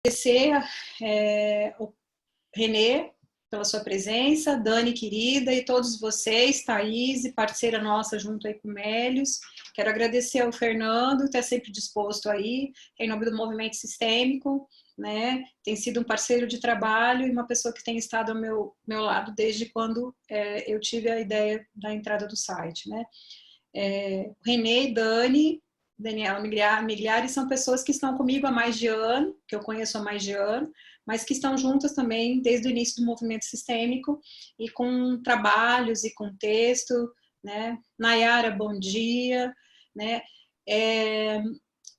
Agradecer o Renê pela sua presença, Dani querida, e todos vocês, Thaís, parceira nossa junto aí com o Mélios. Quero agradecer ao Fernando, que está sempre disposto aí, em nome do Movimento Sistêmico, né? Tem sido um parceiro de trabalho e uma pessoa que tem estado ao meu lado desde quando eu tive a ideia da entrada do site, né? Renê e Dani, Daniela Migliari, são pessoas que estão comigo há mais de ano, que eu conheço há mais de ano, mas que estão juntas também desde o início do movimento sistêmico e com trabalhos e com texto, né? Nayara, bom dia, né?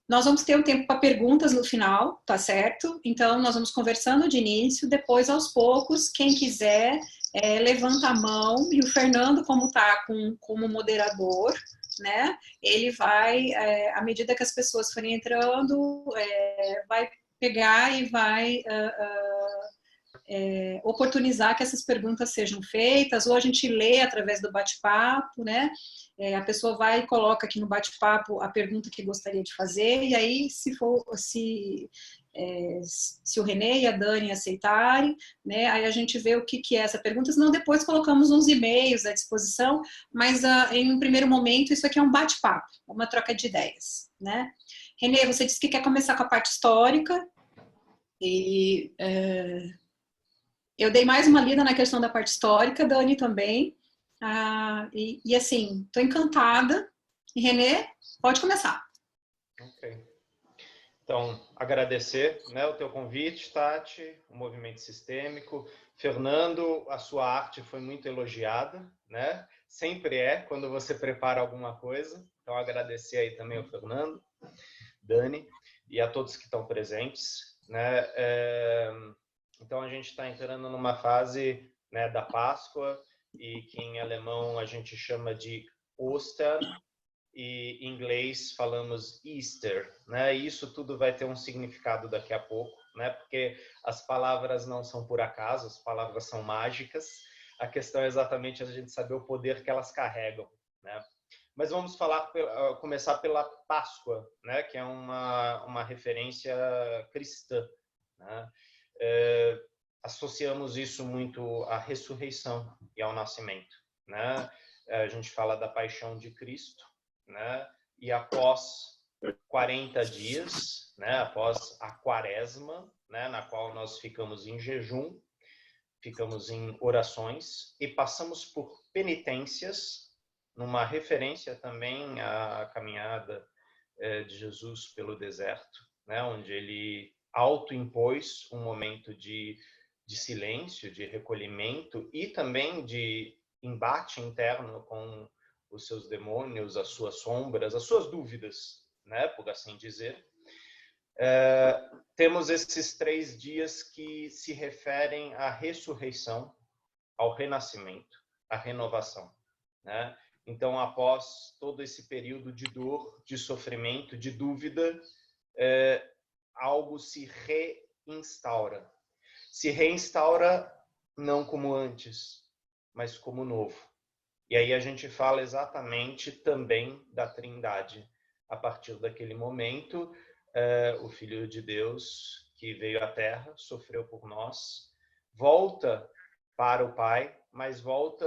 Nós vamos ter um tempo para perguntas no final, tá certo? Então, nós vamos conversando de início, depois, aos poucos, quem quiser, levanta a mão, e o Fernando, como está como moderador, né? Ele vai, à medida que as pessoas forem entrando, vai pegar e vai oportunizar que essas perguntas sejam feitas, ou a gente lê através do bate-papo, né? A pessoa vai e coloca aqui no bate-papo a pergunta que gostaria de fazer, e aí, se o Renê e a Dani aceitarem, né, aí a gente vê o que é essa pergunta, senão depois colocamos uns e-mails à disposição, mas em um primeiro momento isso aqui é um bate-papo, uma troca de ideias, né? Renê, você disse que quer começar com a parte histórica, e eu dei mais uma lida na questão da parte histórica, Dani também, e assim, estou encantada. E Renê, pode começar. Ok. Então, agradecer, né, o teu convite, Tati, o Movimento Sistêmico. Fernando, a sua arte foi muito elogiada, né? Sempre é, quando você prepara alguma coisa. Então, agradecer aí também ao Fernando, Dani, e a todos que estão presentes, né? Então, a gente está entrando numa fase, né, da Páscoa, e que em alemão a gente chama de Ostern, e em inglês falamos Easter, né? E isso tudo vai ter um significado daqui a pouco, né? Porque as palavras não são por acaso, as palavras são mágicas. A questão é exatamente a gente saber o poder que elas carregam, né? Mas vamos começar pela Páscoa, né? Que é uma referência cristã, né? Associamos isso muito à ressurreição e ao nascimento, né? A gente fala da paixão de Cristo, né? E após 40 dias, né? Após a quaresma, né? Na qual nós ficamos em jejum, ficamos em orações e passamos por penitências, numa referência também à caminhada de Jesus pelo deserto, né? Onde ele autoimpôs um momento de silêncio, de recolhimento e também de embate interno com os seus demônios, as suas sombras, as suas dúvidas, né, por assim dizer. Temos esses 3 dias que se referem à ressurreição, ao renascimento, à renovação, né? Então, após todo esse período de dor, de sofrimento, de dúvida, algo se reinstaura. Se reinstaura não como antes, mas como novo. E aí a gente fala exatamente também da Trindade. A partir daquele momento, o Filho de Deus, que veio à Terra, sofreu por nós, volta para o Pai, mas volta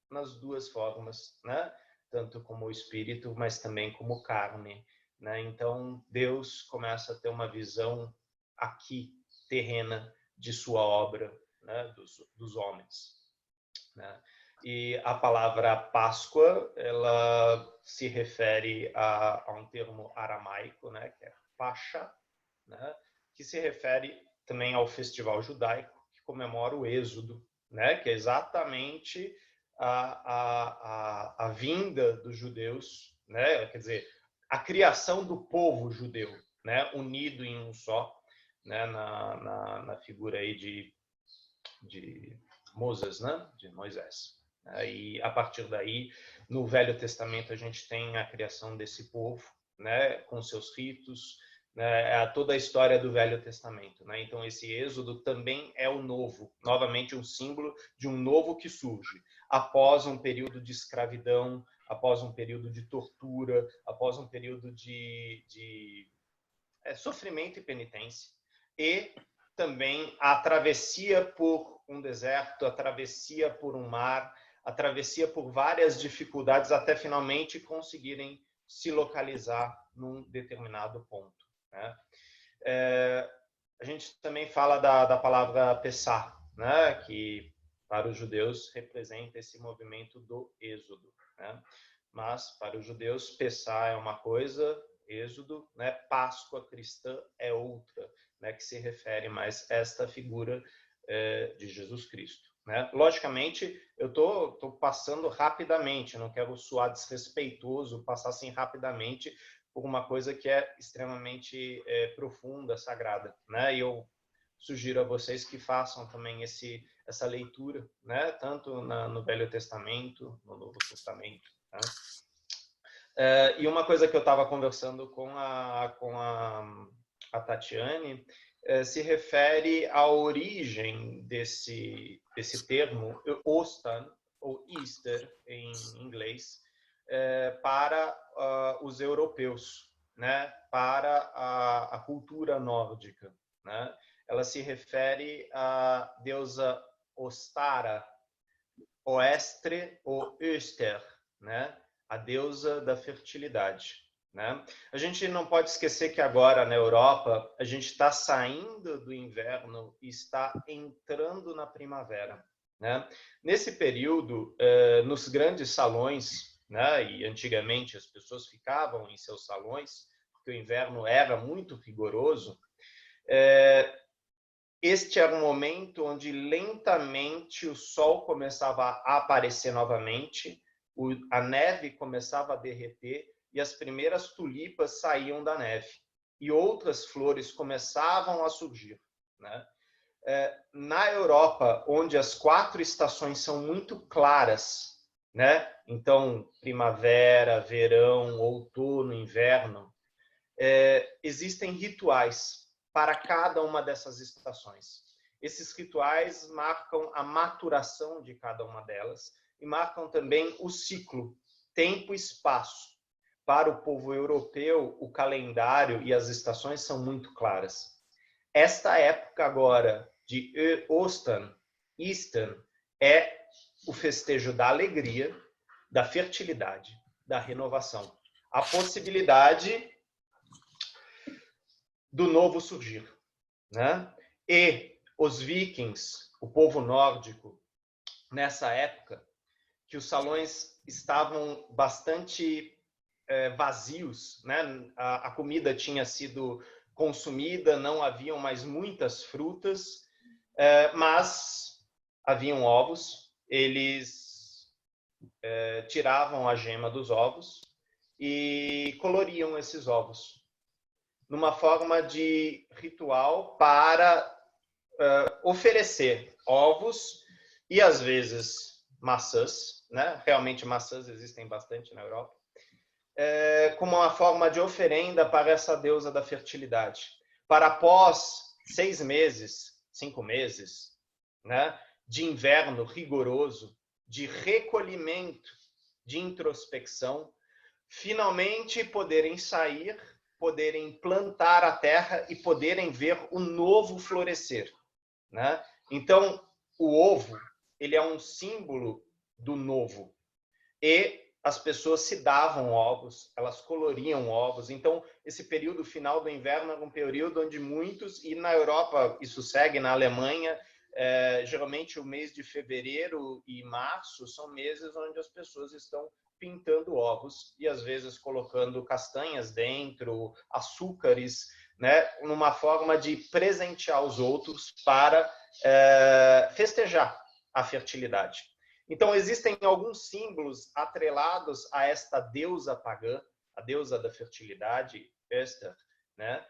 nas duas formas, né? Tanto como Espírito, mas também como carne, né? Então, Deus começa a ter uma visão aqui, terrena, de sua obra, né? dos homens, né? E a palavra Páscoa, ela se refere a um termo aramaico, né, que é Pascha, né, que se refere também ao festival judaico, que comemora o Êxodo, né, que é exatamente a vinda dos judeus, né, quer dizer, a criação do povo judeu, né, unido em um só, né, na figura aí de Moses, né, de Moisés. E a partir daí, no Velho Testamento, a gente tem a criação desse povo, né, com seus ritos, né, toda a história do Velho Testamento, né? Então, esse êxodo também é o novo, novamente um símbolo de um novo que surge, após um período de escravidão, após um período de tortura, após um período de sofrimento e penitência, e também a travessia por um deserto, a travessia por um mar, a travessia por várias dificuldades até finalmente conseguirem se localizar num determinado ponto, né? A gente também fala da palavra Pessah, né? Que para os judeus representa esse movimento do êxodo, né? Mas para os judeus Pessah é uma coisa, êxodo, né? Páscoa cristã é outra, né? Que se refere mais a esta figura de Jesus Cristo, né? Logicamente, eu tô passando rapidamente, não quero soar desrespeitoso, passar assim rapidamente por uma coisa que é extremamente profunda, sagrada, né? E eu sugiro a vocês que façam também essa leitura, né? Tanto no Velho Testamento, no Novo Testamento, né? E uma coisa que eu estava conversando com a Tatiane se refere à origem desse termo, Ostan, ou Easter, em inglês, para os europeus, né? Para a cultura nórdica, né? Ela se refere à deusa Ostara, Oestre ou Öster, né? A deusa da fertilidade, né? A gente não pode esquecer que agora na Europa a gente está saindo do inverno e está entrando na primavera, né? Nesse período, nos grandes salões, né? E antigamente as pessoas ficavam em seus salões porque o inverno era muito rigoroso. Este era um momento onde lentamente o sol começava a aparecer novamente, a neve começava a derreter e as primeiras tulipas saíam da neve. E outras flores começavam a surgir, né? Na Europa, onde as 4 estações são muito claras, né? Então, primavera, verão, outono, inverno, existem rituais para cada uma dessas estações. Esses rituais marcam a maturação de cada uma delas e marcam também o ciclo, tempo e espaço. Para o povo europeu, o calendário e as estações são muito claras. Esta época agora de Ostern, Easter, é o festejo da alegria, da fertilidade, da renovação. A possibilidade do novo surgir, né? E os vikings, o povo nórdico, nessa época, que os salões estavam bastante vazios, né? A comida tinha sido consumida, não haviam mais muitas frutas, mas haviam ovos, eles tiravam a gema dos ovos e coloriam esses ovos numa forma de ritual para oferecer ovos e, às vezes, maçãs, né? Realmente maçãs existem bastante na Europa, como uma forma de oferenda para essa deusa da fertilidade. Para após 6 meses, 5 meses, né, de inverno rigoroso, de recolhimento, de introspecção, finalmente poderem sair, poderem plantar a terra e poderem ver o novo florescer, né? Então, o ovo, ele é um símbolo do novo. E as pessoas se davam ovos, elas coloriam ovos. Então, esse período final do inverno era um período onde muitos, e na Europa isso segue, na Alemanha, geralmente o mês de fevereiro e março são meses onde as pessoas estão pintando ovos e às vezes colocando castanhas dentro, açúcares, né, numa forma de presentear os outros para festejar a fertilidade. Então, existem alguns símbolos atrelados a esta deusa pagã, a deusa da fertilidade, Esther, né?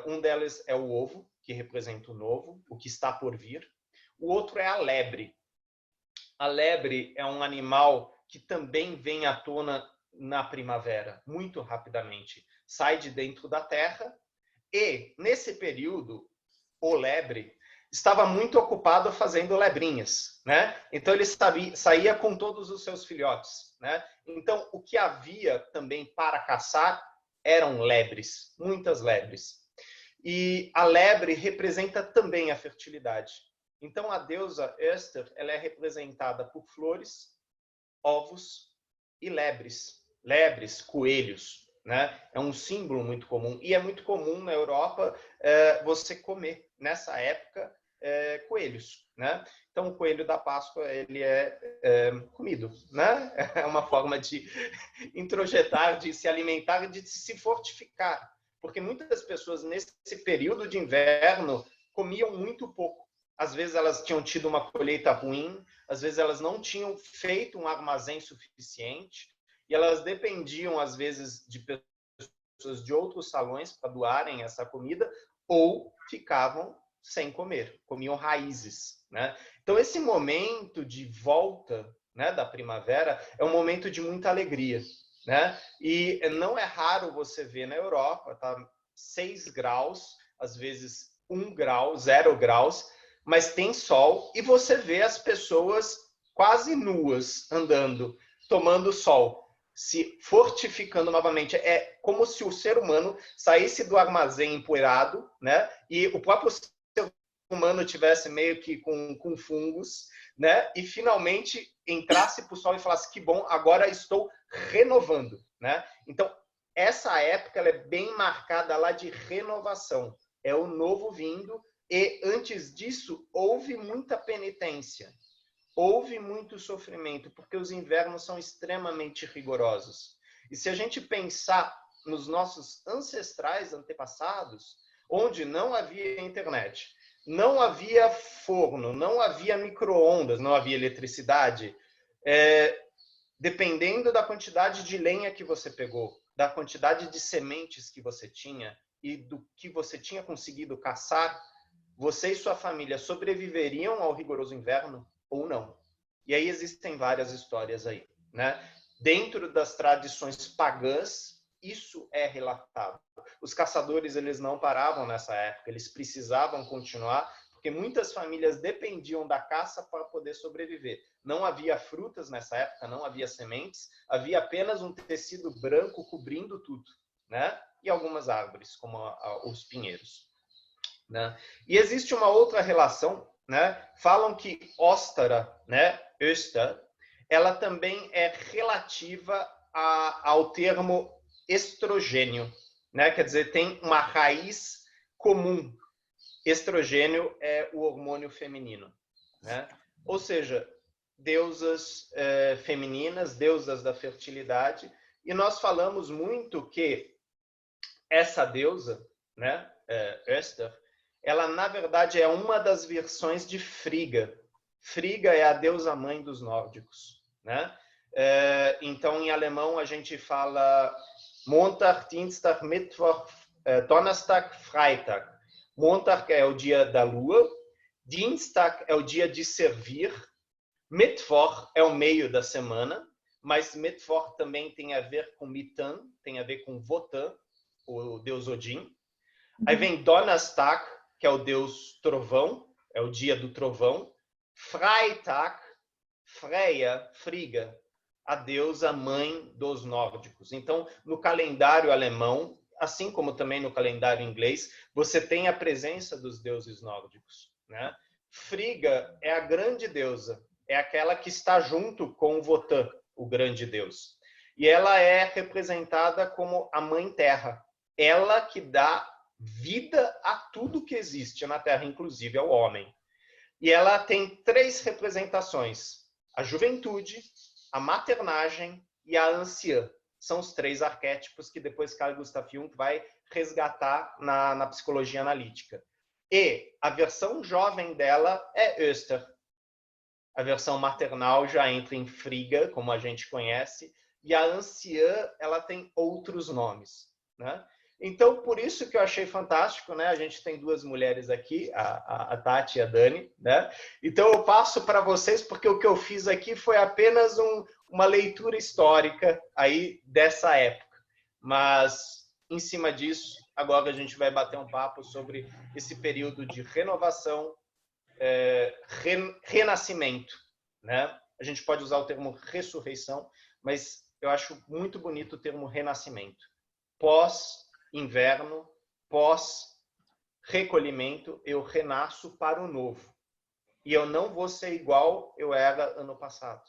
Um deles é o ovo, que representa o novo, o que está por vir. O outro é a lebre. A lebre é um animal que também vem à tona na primavera, muito rapidamente. Sai de dentro da terra e, nesse período, o lebre estava muito ocupado fazendo lebrinhas, né? Então ele saía com todos os seus filhotes, né? Então o que havia também para caçar eram lebres, muitas lebres. E a lebre representa também a fertilidade. Então, a deusa Esther, ela é representada por flores, ovos e lebres. Lebres, coelhos, né? É um símbolo muito comum. E é muito comum na Europa você comer, nessa época, coelhos, né? Então, o coelho da Páscoa, ele é comido, né? É uma forma de introjetar, de se alimentar e de se fortificar. Porque muitas pessoas, nesse período de inverno, comiam muito pouco. Às vezes elas tinham tido uma colheita ruim, às vezes elas não tinham feito um armazém suficiente, e elas dependiam, às vezes, de pessoas de outros salões para doarem essa comida, ou ficavam sem comer, comiam raízes, né? Então, esse momento de volta, né, da primavera é um momento de muita alegria, né? E não é raro você ver na Europa, tá, 6 graus, às vezes 1 grau, 0 graus, mas tem sol e você vê as pessoas quase nuas andando, tomando sol, se fortificando novamente. É como se o ser humano saísse do armazém empoeirado, né? E o próprio ser humano tivesse meio que com fungos, né? E finalmente entrasse para o sol e falasse: que bom, agora estou renovando, né? Então, essa época ela é bem marcada lá de renovação. É o novo vindo. E antes disso, houve muita penitência, houve muito sofrimento, porque os invernos são extremamente rigorosos. E se a gente pensar nos nossos ancestrais, antepassados, onde não havia internet, não havia forno, não havia micro-ondas, não havia eletricidade, dependendo da quantidade de lenha que você pegou, da quantidade de sementes que você tinha e do que você tinha conseguido caçar, você e sua família sobreviveriam ao rigoroso inverno ou não? E aí existem várias histórias aí, né? Dentro das tradições pagãs, isso é relatado. Os caçadores, eles não paravam nessa época, eles precisavam continuar, porque muitas famílias dependiam da caça para poder sobreviver. Não havia frutas nessa época, não havia sementes, havia apenas um tecido branco cobrindo tudo, né? E algumas árvores, como os pinheiros. Né? E existe uma outra relação, né? Falam que Ostara, né? Öster, ela também é relativa ao termo estrogênio, né? Quer dizer, tem uma raiz comum. Estrogênio é o hormônio feminino, né? Ou seja, deusas femininas, deusas da fertilidade. E nós falamos muito que essa deusa, né? Öster, ela, na verdade, é uma das versões de Frigga. Frigga é a deusa mãe dos nórdicos, né? Então, em alemão, a gente fala Montag, Dienstag, Mittwoch, Donnerstag, Freitag. Montag é o dia da lua, Dienstag é o dia de servir, Mittwoch é o meio da semana, mas Mittwoch também tem a ver com Mitan, tem a ver com Wotan, o deus Odin. Aí vem Donnerstag, que é o deus trovão, é o dia do trovão. Freitag, Freya, Frigga, a deusa mãe dos nórdicos. Então, no calendário alemão, assim como também no calendário inglês, você tem a presença dos deuses nórdicos, né? Frigga é a grande deusa, é aquela que está junto com Wotan, o grande deus. E ela é representada como a mãe terra, ela que dá vida a tudo que existe na Terra, inclusive ao homem. E ela tem 3 representações: a juventude, a maternagem e a anciã. São os 3 arquétipos que depois Carl Gustav Jung vai resgatar na psicologia analítica. E a versão jovem dela é Öster. A versão maternal já entra em Frigga, como a gente conhece, e a anciã, ela tem outros nomes, né? Então, por isso que eu achei fantástico, né? A gente tem 2 mulheres aqui, a Tati e a Dani, né? Então, eu passo para vocês, porque o que eu fiz aqui foi apenas uma leitura histórica aí dessa época. Mas, em cima disso, agora a gente vai bater um papo sobre esse período de renovação, renascimento, né? A gente pode usar o termo ressurreição, mas eu acho muito bonito o termo renascimento. Pós-inverno, pós recolhimento, eu renasço para o novo. E eu não vou ser igual eu era ano passado,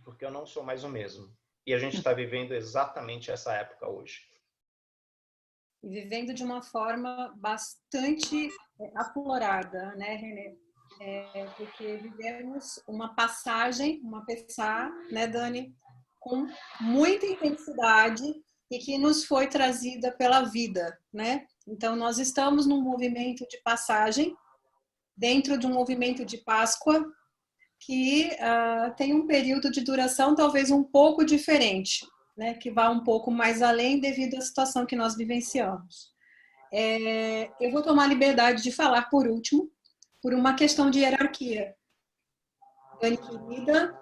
porque eu não sou mais o mesmo. E a gente está vivendo exatamente essa época hoje. E vivendo de uma forma bastante aflorada, né, Renê? Porque vivemos uma passagem, uma PSA, né, Dani, com muita intensidade e que nos foi trazida pela vida, né? Então, nós estamos num movimento de passagem, dentro de um movimento de Páscoa, que tem um período de duração talvez um pouco diferente, né? Que vai um pouco mais além devido à situação que nós vivenciamos. Eu vou tomar a liberdade de falar por último, por uma questão de hierarquia. Dani, querida,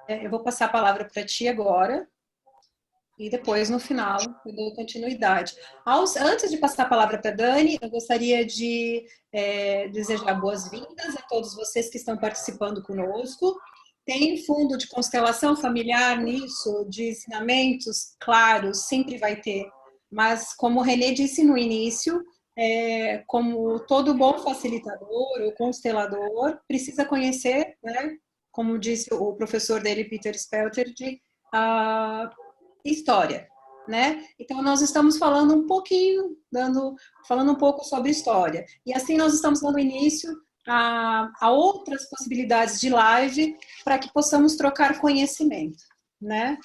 eu vou passar a palavra para ti agora e depois, no final, eu dou continuidade. Antes de passar a palavra para a Dani, eu gostaria de desejar boas-vindas a todos vocês que estão participando conosco. Tem fundo de constelação familiar nisso, de ensinamentos? Claro, sempre vai ter. Mas, como o Renê disse no início, como todo bom facilitador ou constelador, precisa conhecer, né, como disse o professor dele, Peter Spelter, de história, né? Então nós estamos falando um pouquinho, falando um pouco sobre história. E assim nós estamos dando início a outras possibilidades de live para que possamos trocar conhecimento, né?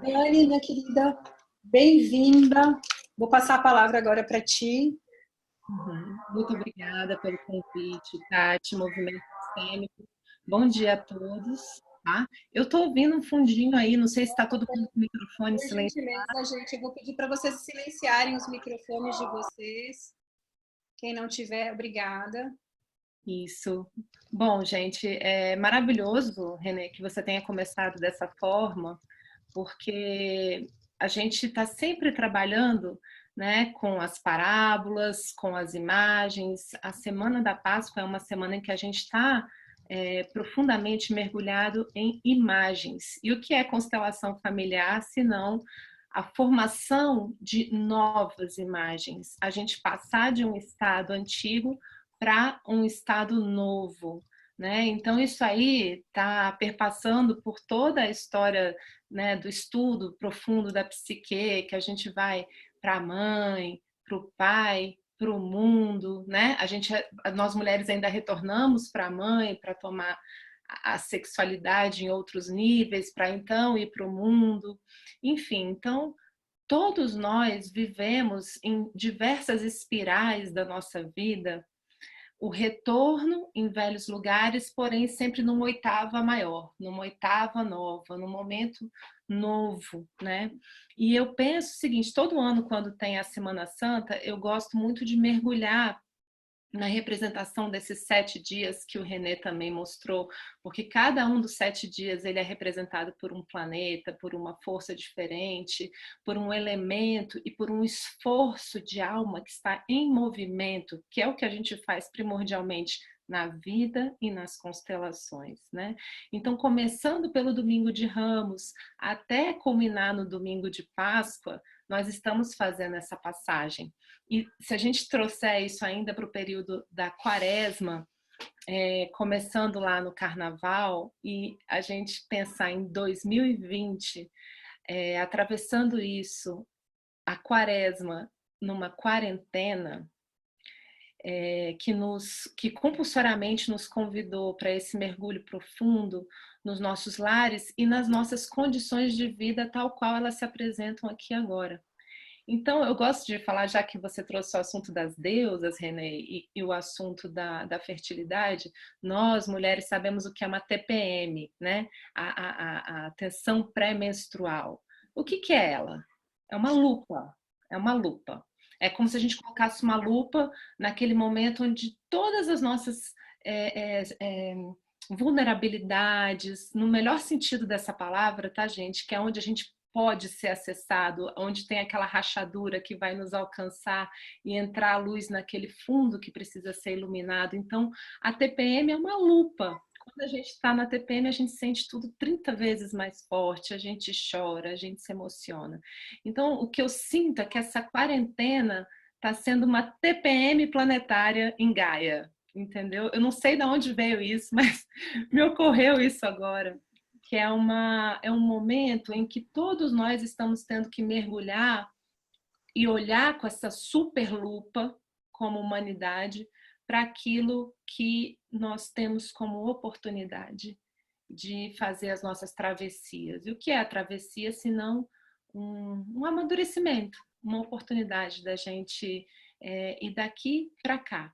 Dani, minha querida, bem-vinda. Vou passar a palavra agora para ti. Muito obrigada pelo convite, Tati, Movimento Sistêmico. Bom dia a todos. Tá? Eu estou ouvindo um fundinho aí, não sei se está todo mundo com o microfone silenciado. Gente, eu vou pedir para vocês silenciarem os microfones de vocês. Quem não tiver, obrigada. Isso. Bom, gente, é maravilhoso, Renê, que você tenha começado dessa forma, porque a gente está sempre trabalhando, né, com as parábolas, com as imagens. A Semana da Páscoa é uma semana em que a gente está profundamente mergulhado em imagens. E o que é constelação familiar, se não a formação de novas imagens? A gente passar de um estado antigo para um estado novo, né? Então isso aí está perpassando por toda a história, né, do estudo profundo da psique, que a gente vai para a mãe, para o pai, para o mundo, né? Nós mulheres ainda retornamos para a mãe para tomar a sexualidade em outros níveis, para então ir para o mundo, enfim. Então todos nós vivemos em diversas espirais da nossa vida o retorno em velhos lugares, porém sempre numa oitava maior, numa oitava nova, num momento novo, né? E eu penso o seguinte, todo ano quando tem a Semana Santa, eu gosto muito de mergulhar na representação desses 7 dias que o Renê também mostrou, porque cada um dos 7 dias ele é representado por um planeta, por uma força diferente, por um elemento e por um esforço de alma que está em movimento, que é o que a gente faz primordialmente na vida e nas constelações, né? Então, começando pelo Domingo de Ramos, até culminar no Domingo de Páscoa, nós estamos fazendo essa passagem. E se a gente trouxer isso ainda para o período da Quaresma, começando lá no Carnaval, e a gente pensar em 2020, atravessando isso, a Quaresma numa quarentena, que compulsoriamente nos convidou para esse mergulho profundo nos nossos lares e nas nossas condições de vida tal qual elas se apresentam aqui agora. Então, eu gosto de falar, já que você trouxe o assunto das deusas, Renê, e o assunto da fertilidade, nós, mulheres, sabemos o que é uma TPM, né? A tensão pré-menstrual. O que é ela? É uma lupa, é uma lupa. É como se a gente colocasse uma lupa naquele momento onde todas as nossas vulnerabilidades, no melhor sentido dessa palavra, tá, gente? Que é onde a gente pode ser acessado, onde tem aquela rachadura que vai nos alcançar e entrar a luz naquele fundo que precisa ser iluminado. Então, a TPM é uma lupa. Quando a gente está na TPM, a gente sente tudo 30 vezes mais forte, a gente chora, a gente se emociona. Então, o que eu sinto é que essa quarentena está sendo uma TPM planetária em Gaia, entendeu? Eu não sei de onde veio isso, mas me ocorreu isso agora, que é um momento em que todos nós estamos tendo que mergulhar e olhar com essa super lupa como humanidade para aquilo que nós temos como oportunidade de fazer as nossas travessias. E o que é a travessia, senão um amadurecimento, uma oportunidade da gente ir daqui para cá.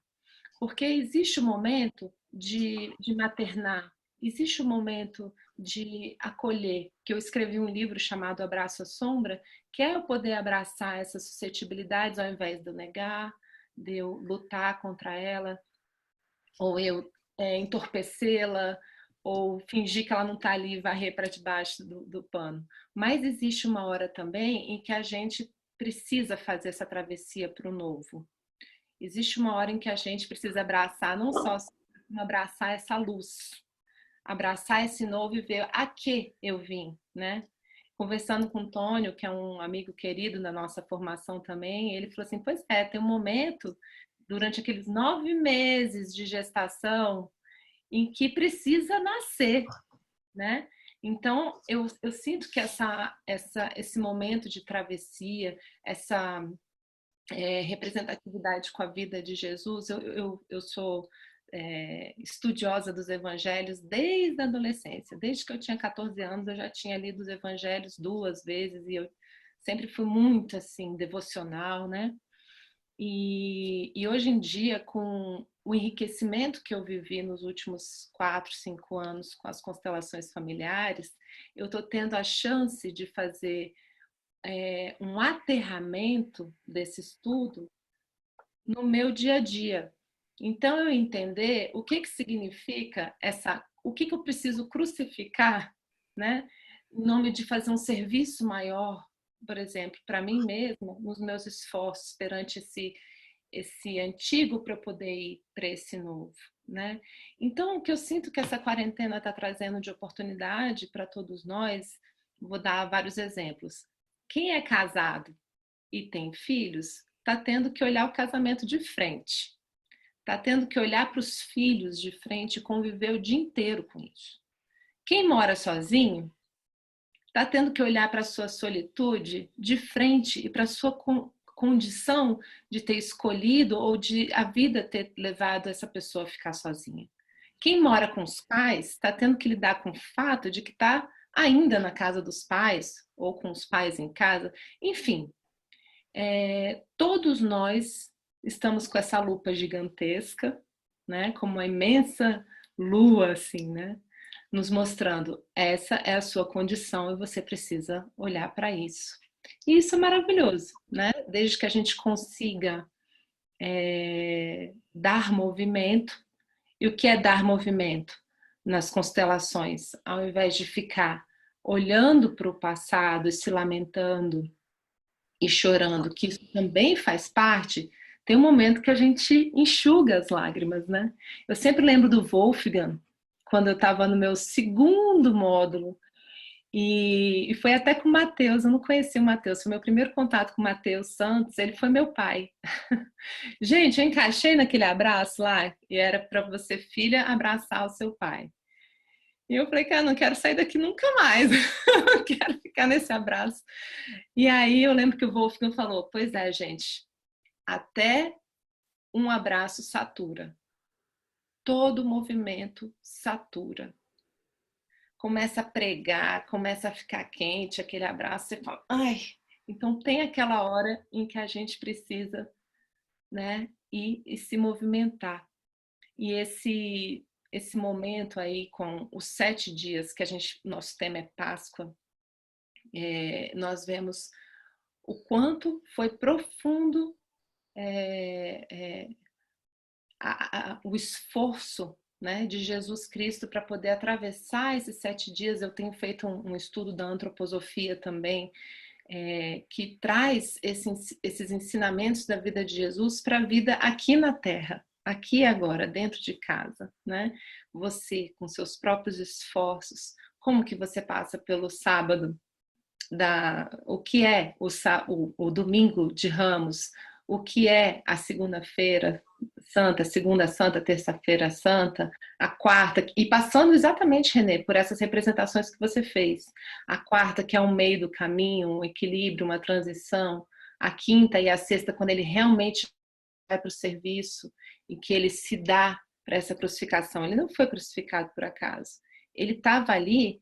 Porque existe o momento de maternar, existe o momento de acolher, que eu escrevi um livro chamado Abraço à Sombra, que é eu poder abraçar essas suscetibilidades ao invés de eu negar, de eu lutar contra ela, ou eu entorpecê-la, ou fingir que ela não está ali e varrer para debaixo do pano. Mas existe uma hora também em que a gente precisa fazer essa travessia para o novo. Existe uma hora em que a gente precisa abraçar, não só abraçar essa luz, abraçar esse novo e ver a que eu vim, né? Conversando com o Tônio, que é um amigo querido da nossa formação também, ele falou assim, pois é, tem um momento, durante aqueles 9 meses de gestação, em que precisa nascer, né? Então, eu sinto que esse momento de travessia, essa representatividade com a vida de Jesus, eu sou estudiosa dos evangelhos desde a adolescência. Desde que eu tinha 14 anos, eu já tinha lido os evangelhos 2 vezes e eu sempre fui muito, assim, devocional, né? E hoje em dia, com o enriquecimento que eu vivi nos últimos 4, 5 anos com as constelações familiares, eu estou tendo a chance de fazer um aterramento desse estudo no meu dia a dia. Então, eu entender o que significa o que eu preciso crucificar, né, em nome de fazer um serviço maior, por exemplo, para mim mesma, nos meus esforços perante esse antigo para eu poder ir para esse novo, né? Então, o que eu sinto que essa quarentena está trazendo de oportunidade para todos nós, vou dar vários exemplos. Quem é casado e tem filhos, está tendo que olhar o casamento de frente, está tendo que olhar para os filhos de frente e conviver o dia inteiro com isso. Quem mora sozinho está tendo que olhar para a sua solitude de frente e para a sua condição de ter escolhido ou de a vida ter levado essa pessoa a ficar sozinha. Quem mora com os pais está tendo que lidar com o fato de que está ainda na casa dos pais ou com os pais em casa. Enfim, todos nós estamos com essa lupa gigantesca, né, como uma imensa lua, assim, né, nos mostrando essa é a sua condição e você precisa olhar para isso. E isso é maravilhoso, né? Desde que a gente consiga dar movimento. E o que é dar movimento nas constelações? Ao invés de ficar olhando para o passado e se lamentando e chorando, que isso também faz parte, tem um momento que a gente enxuga as lágrimas, né? Eu sempre lembro do Wolfgang, quando eu estava no meu 2º módulo, e foi até com o Matheus, eu não conheci o Matheus, foi meu primeiro contato com o Matheus Santos, ele foi meu pai. Gente, eu encaixei naquele abraço lá, e era para você, filha, abraçar o seu pai. E eu falei, cara, não quero sair daqui nunca mais, eu quero ficar nesse abraço. E aí eu lembro que o Wolfgang falou, pois é, gente, até um abraço satura. Todo movimento satura. Começa a pregar, começa a ficar quente, aquele abraço, você fala, ai, então tem aquela hora em que a gente precisa, né, ir e se movimentar. E esse momento aí com os 7 dias que nosso tema é Páscoa, nós vemos o quanto foi profundo o esforço, né, de Jesus Cristo para poder atravessar esses 7 dias. Eu tenho feito um estudo da antroposofia também, que traz esses ensinamentos da vida de Jesus para a vida aqui na Terra, aqui e agora, dentro de casa, né? Você, com seus próprios esforços, como que você passa pelo sábado, o que é o domingo de Ramos, o que é a segunda-feira santa, segunda santa, terça-feira santa, a quarta, e passando exatamente, Renê, por essas representações que você fez. A quarta, que é um meio do caminho, um equilíbrio, uma transição. A quinta e a sexta, quando ele realmente vai para o serviço e que ele se dá para essa crucificação. Ele não foi crucificado por acaso. Ele estava ali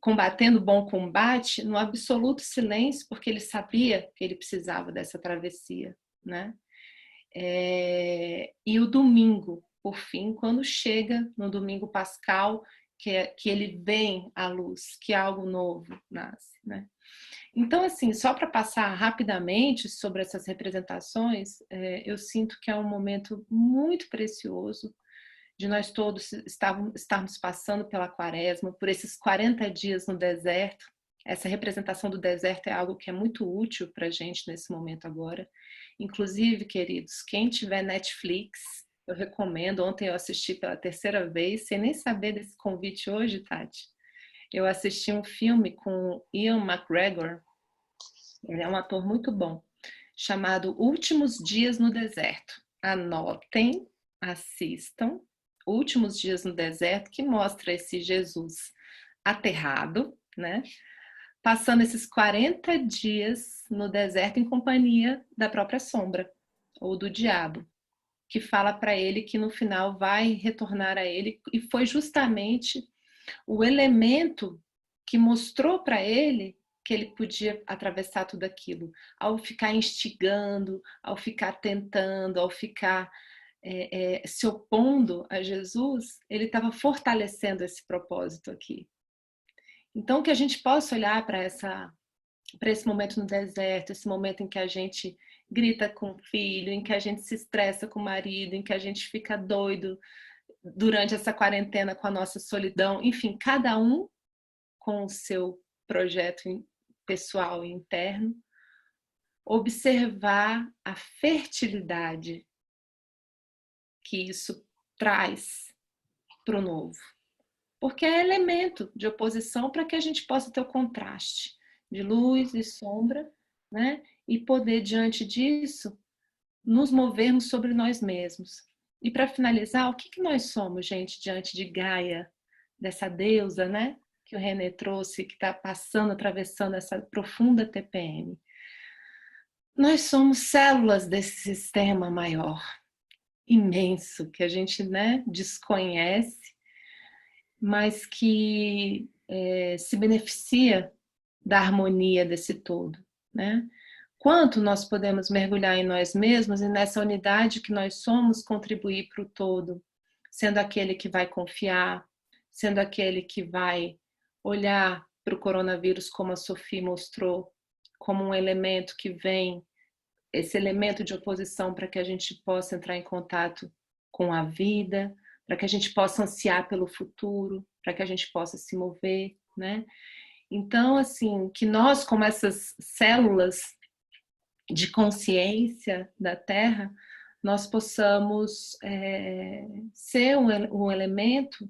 combatendo o bom combate no absoluto silêncio, porque ele sabia que ele precisava dessa travessia, né? E o domingo, por fim, quando chega no domingo pascal, que ele vem à luz, que algo novo nasce, né? Então, assim, só para passar rapidamente sobre essas representações, eu sinto que é um momento muito precioso de nós todos estarmos passando pela quaresma, por esses 40 dias no deserto. Essa representação do deserto é algo que é muito útil para a gente nesse momento agora. Inclusive, queridos, quem tiver Netflix, eu recomendo. Ontem eu assisti pela terceira vez, sem nem saber desse convite hoje, Tati. Eu assisti um filme com Ian McGregor, ele é um ator muito bom, chamado Últimos Dias no Deserto. Anotem, assistam, Últimos Dias no Deserto, que mostra esse Jesus aterrado, né? Passando esses 40 dias no deserto em companhia da própria sombra, ou do diabo, que fala para ele que no final vai retornar a ele, e foi justamente o elemento que mostrou para ele que ele podia atravessar tudo aquilo, ao ficar instigando, ao ficar tentando, ao ficar se opondo a Jesus, ele estava fortalecendo esse propósito aqui. Então, que a gente possa olhar para esse momento no deserto, esse momento em que a gente grita com o filho, em que a gente se estressa com o marido, em que a gente fica doido durante essa quarentena com a nossa solidão, enfim, cada um com o seu projeto pessoal e interno, observar a fertilidade que isso traz para o novo. Porque é elemento de oposição para que a gente possa ter o contraste de luz e sombra, né? E poder, diante disso, nos movermos sobre nós mesmos. E para finalizar, o que nós somos, gente, diante de Gaia, dessa deusa, né? Que o René trouxe, que está passando, atravessando essa profunda TPM. Nós somos células desse sistema maior, imenso, que a gente, né, desconhece, mas que se beneficia da harmonia desse todo, né? Quanto nós podemos mergulhar em nós mesmos e nessa unidade que nós somos contribuir para o todo, sendo aquele que vai confiar, sendo aquele que vai olhar para o coronavírus como a Sophie mostrou, como um elemento que vem, esse elemento de oposição para que a gente possa entrar em contato com a vida, para que a gente possa ansiar pelo futuro, para que a gente possa se mover, né? Então, assim, que nós, como essas células de consciência da Terra, nós possamos ser um elemento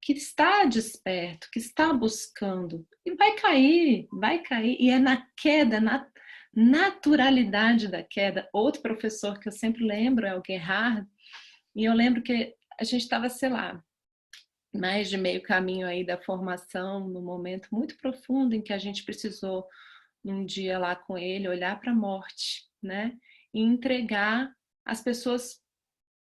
que está desperto, que está buscando, e vai cair, e é na queda, na naturalidade da queda. Outro professor que eu sempre lembro é o Gerhard, e eu lembro que a gente estava, sei lá, mais de meio caminho aí da formação, num momento muito profundo em que a gente precisou, um dia lá com ele, olhar para a morte, né? E entregar as pessoas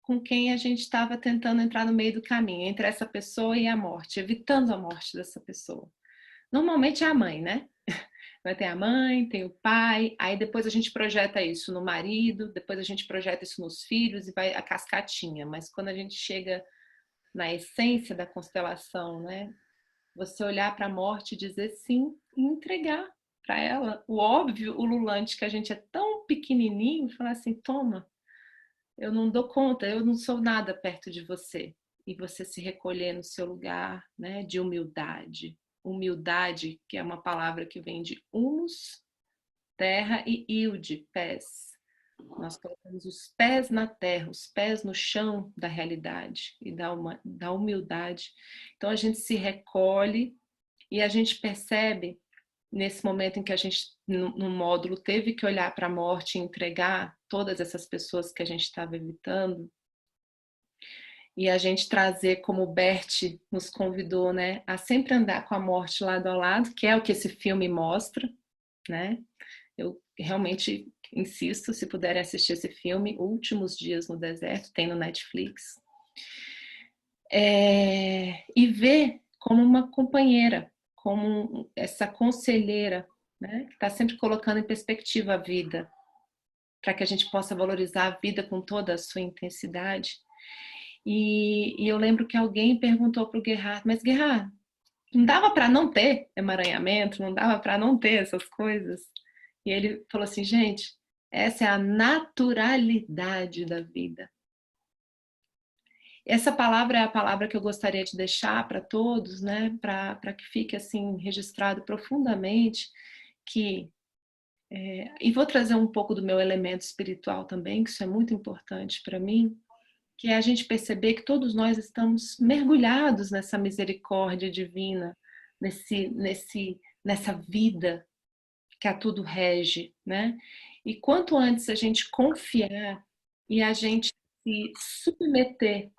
com quem a gente estava tentando entrar no meio do caminho, entre essa pessoa e a morte, evitando a morte dessa pessoa. Normalmente é a mãe, né? Vai ter a mãe, tem o pai, aí depois a gente projeta isso no marido, depois a gente projeta isso nos filhos e vai a cascatinha. Mas quando a gente chega na essência da constelação, né? Você olhar para a morte e dizer sim e entregar para ela o óbvio, o ululante, que a gente é tão pequenininho, e falar assim, toma, eu não dou conta, eu não sou nada perto de você. E você se recolher no seu lugar, né, de humildade. Humildade, que é uma palavra que vem de humus, terra, e ilde, pés. Nós colocamos os pés na terra, os pés no chão da realidade e da humildade. Então a gente se recolhe e a gente percebe nesse momento em que a gente, no módulo, teve que olhar para a morte e entregar todas essas pessoas que a gente estava evitando, e a gente trazer, como o Bert nos convidou, né, a sempre andar com a morte lado a lado, que é o que esse filme mostra, né? Eu realmente insisto, se puderem assistir esse filme, Últimos Dias no Deserto, tem no Netflix. E ver como uma companheira, como essa conselheira, né, que está sempre colocando em perspectiva a vida, para que a gente possa valorizar a vida com toda a sua intensidade. E eu lembro que alguém perguntou para o Gerhard, mas Gerhard, não dava para não ter emaranhamento, não dava para não ter essas coisas? E ele falou assim, gente, essa é a naturalidade da vida. Essa palavra é a palavra que eu gostaria de deixar para todos, né? Para que fique assim registrado profundamente que e vou trazer um pouco do meu elemento espiritual também, que isso é muito importante para mim, que é a gente perceber que todos nós estamos mergulhados nessa misericórdia divina, nessa vida que a tudo rege, né? E quanto antes a gente confiar e a gente se submeter,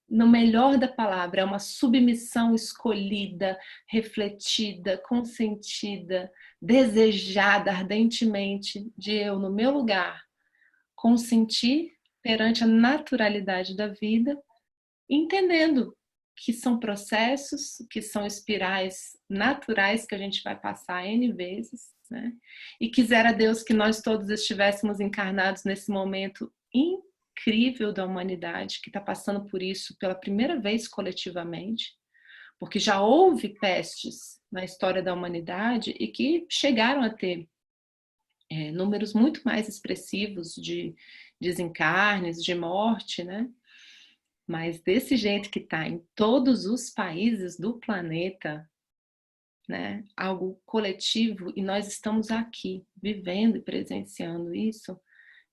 no melhor da palavra, é uma submissão escolhida, refletida, consentida, desejada ardentemente de eu, no meu lugar, consentir perante a naturalidade da vida, entendendo que são processos, que são espirais naturais que a gente vai passar N vezes, né? E quisera Deus que nós todos estivéssemos encarnados nesse momento incrível da humanidade, que está passando por isso pela primeira vez coletivamente, porque já houve pestes na história da humanidade e que chegaram a ter números muito mais expressivos de desencarnes, de morte, né? Mas desse jeito que está em todos os países do planeta, né? Algo coletivo, e nós estamos aqui vivendo e presenciando isso,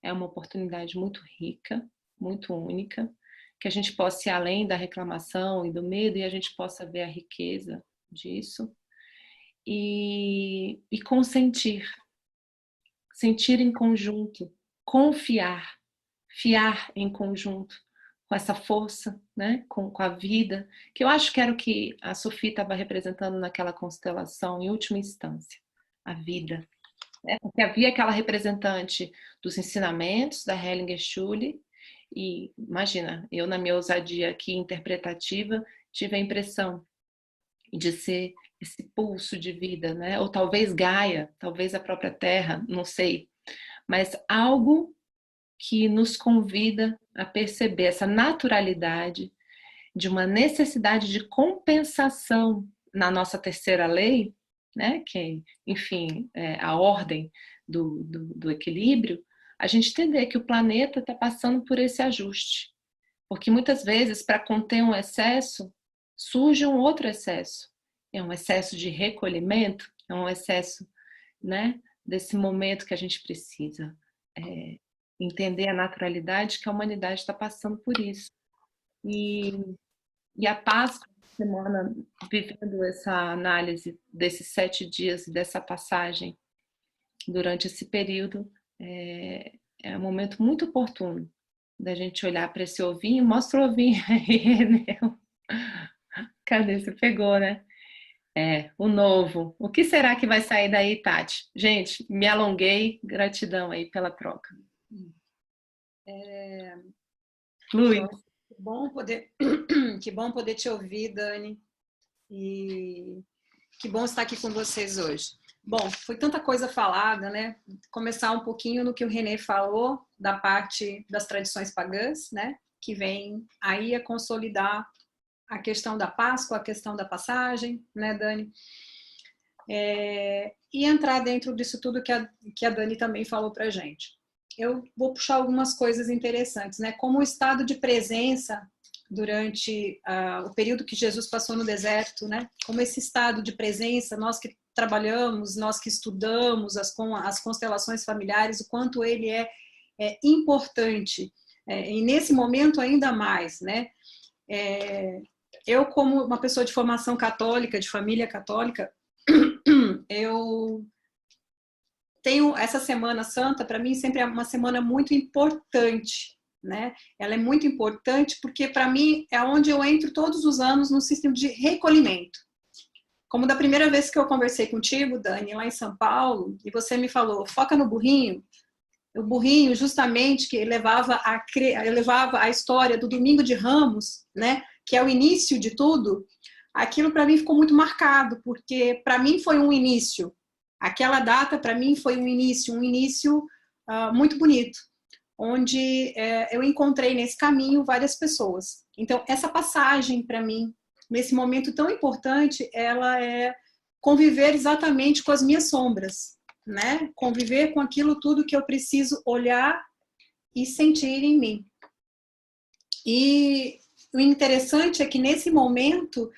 é uma oportunidade muito rica, muito única, que a gente possa ir além da reclamação e do medo e a gente possa ver a riqueza disso e consentir, sentir em conjunto, confiar, fiar em conjunto com essa força, né? com a vida, que eu acho que era o que a Sophie estava representando naquela constelação em última instância, a vida. Porque havia aquela representante dos ensinamentos da Hellinger Schule e, imagina, eu na minha ousadia aqui interpretativa tive a impressão de ser esse pulso de vida, né? Ou talvez Gaia, talvez a própria Terra, não sei, mas algo que nos convida a perceber essa naturalidade de uma necessidade de compensação na nossa terceira lei, né, que, enfim, é a ordem do equilíbrio, a gente entender que o planeta está passando por esse ajuste. Porque muitas vezes, para conter um excesso, surge um outro excesso. É um excesso de recolhimento, é um excesso, né, desse momento que a gente precisa entender a naturalidade que a humanidade está passando por isso. E a Páscoa, semana, vivendo essa análise desses 7 dias, dessa passagem durante esse período, é um momento muito oportuno da gente olhar para esse ovinho. Mostra o ovinho aí, Renel. Cadê? Você pegou, né? O novo. O que será que vai sair daí, Tati? Gente, me alonguei. Gratidão aí pela troca. Luiz. Que bom poder te ouvir, Dani. E que bom estar aqui com vocês hoje. Bom, foi tanta coisa falada, né? Começar um pouquinho no que o René falou, da parte das tradições pagãs, né? Que vem aí a consolidar a questão da Páscoa, a questão da passagem, né, Dani? E entrar dentro disso tudo que a Dani também falou pra gente. Eu vou puxar algumas coisas interessantes, né? Como o estado de presença durante o período que Jesus passou no deserto, né? Como esse estado de presença, nós que trabalhamos, nós que estudamos as constelações familiares, o quanto ele é importante, e nesse momento ainda mais, né? Eu, como uma pessoa de formação católica, de família católica, eu tenho essa Semana Santa, para mim, sempre é uma semana muito importante, né? Ela é muito importante porque, para mim, é onde eu entro todos os anos no sistema de recolhimento. Como da primeira vez que eu conversei contigo, Dani, lá em São Paulo, e você me falou, foca no burrinho, o burrinho, justamente, que levava a história do Domingo de Ramos, né? Que é o início de tudo, aquilo para mim ficou muito marcado, porque para mim foi um início. Aquela data, para mim, foi um início muito bonito, onde eu encontrei nesse caminho várias pessoas. Então, essa passagem, para mim, nesse momento tão importante, ela é conviver exatamente com as minhas sombras, né? Conviver com aquilo tudo que eu preciso olhar e sentir em mim. E o interessante é que, nesse momento,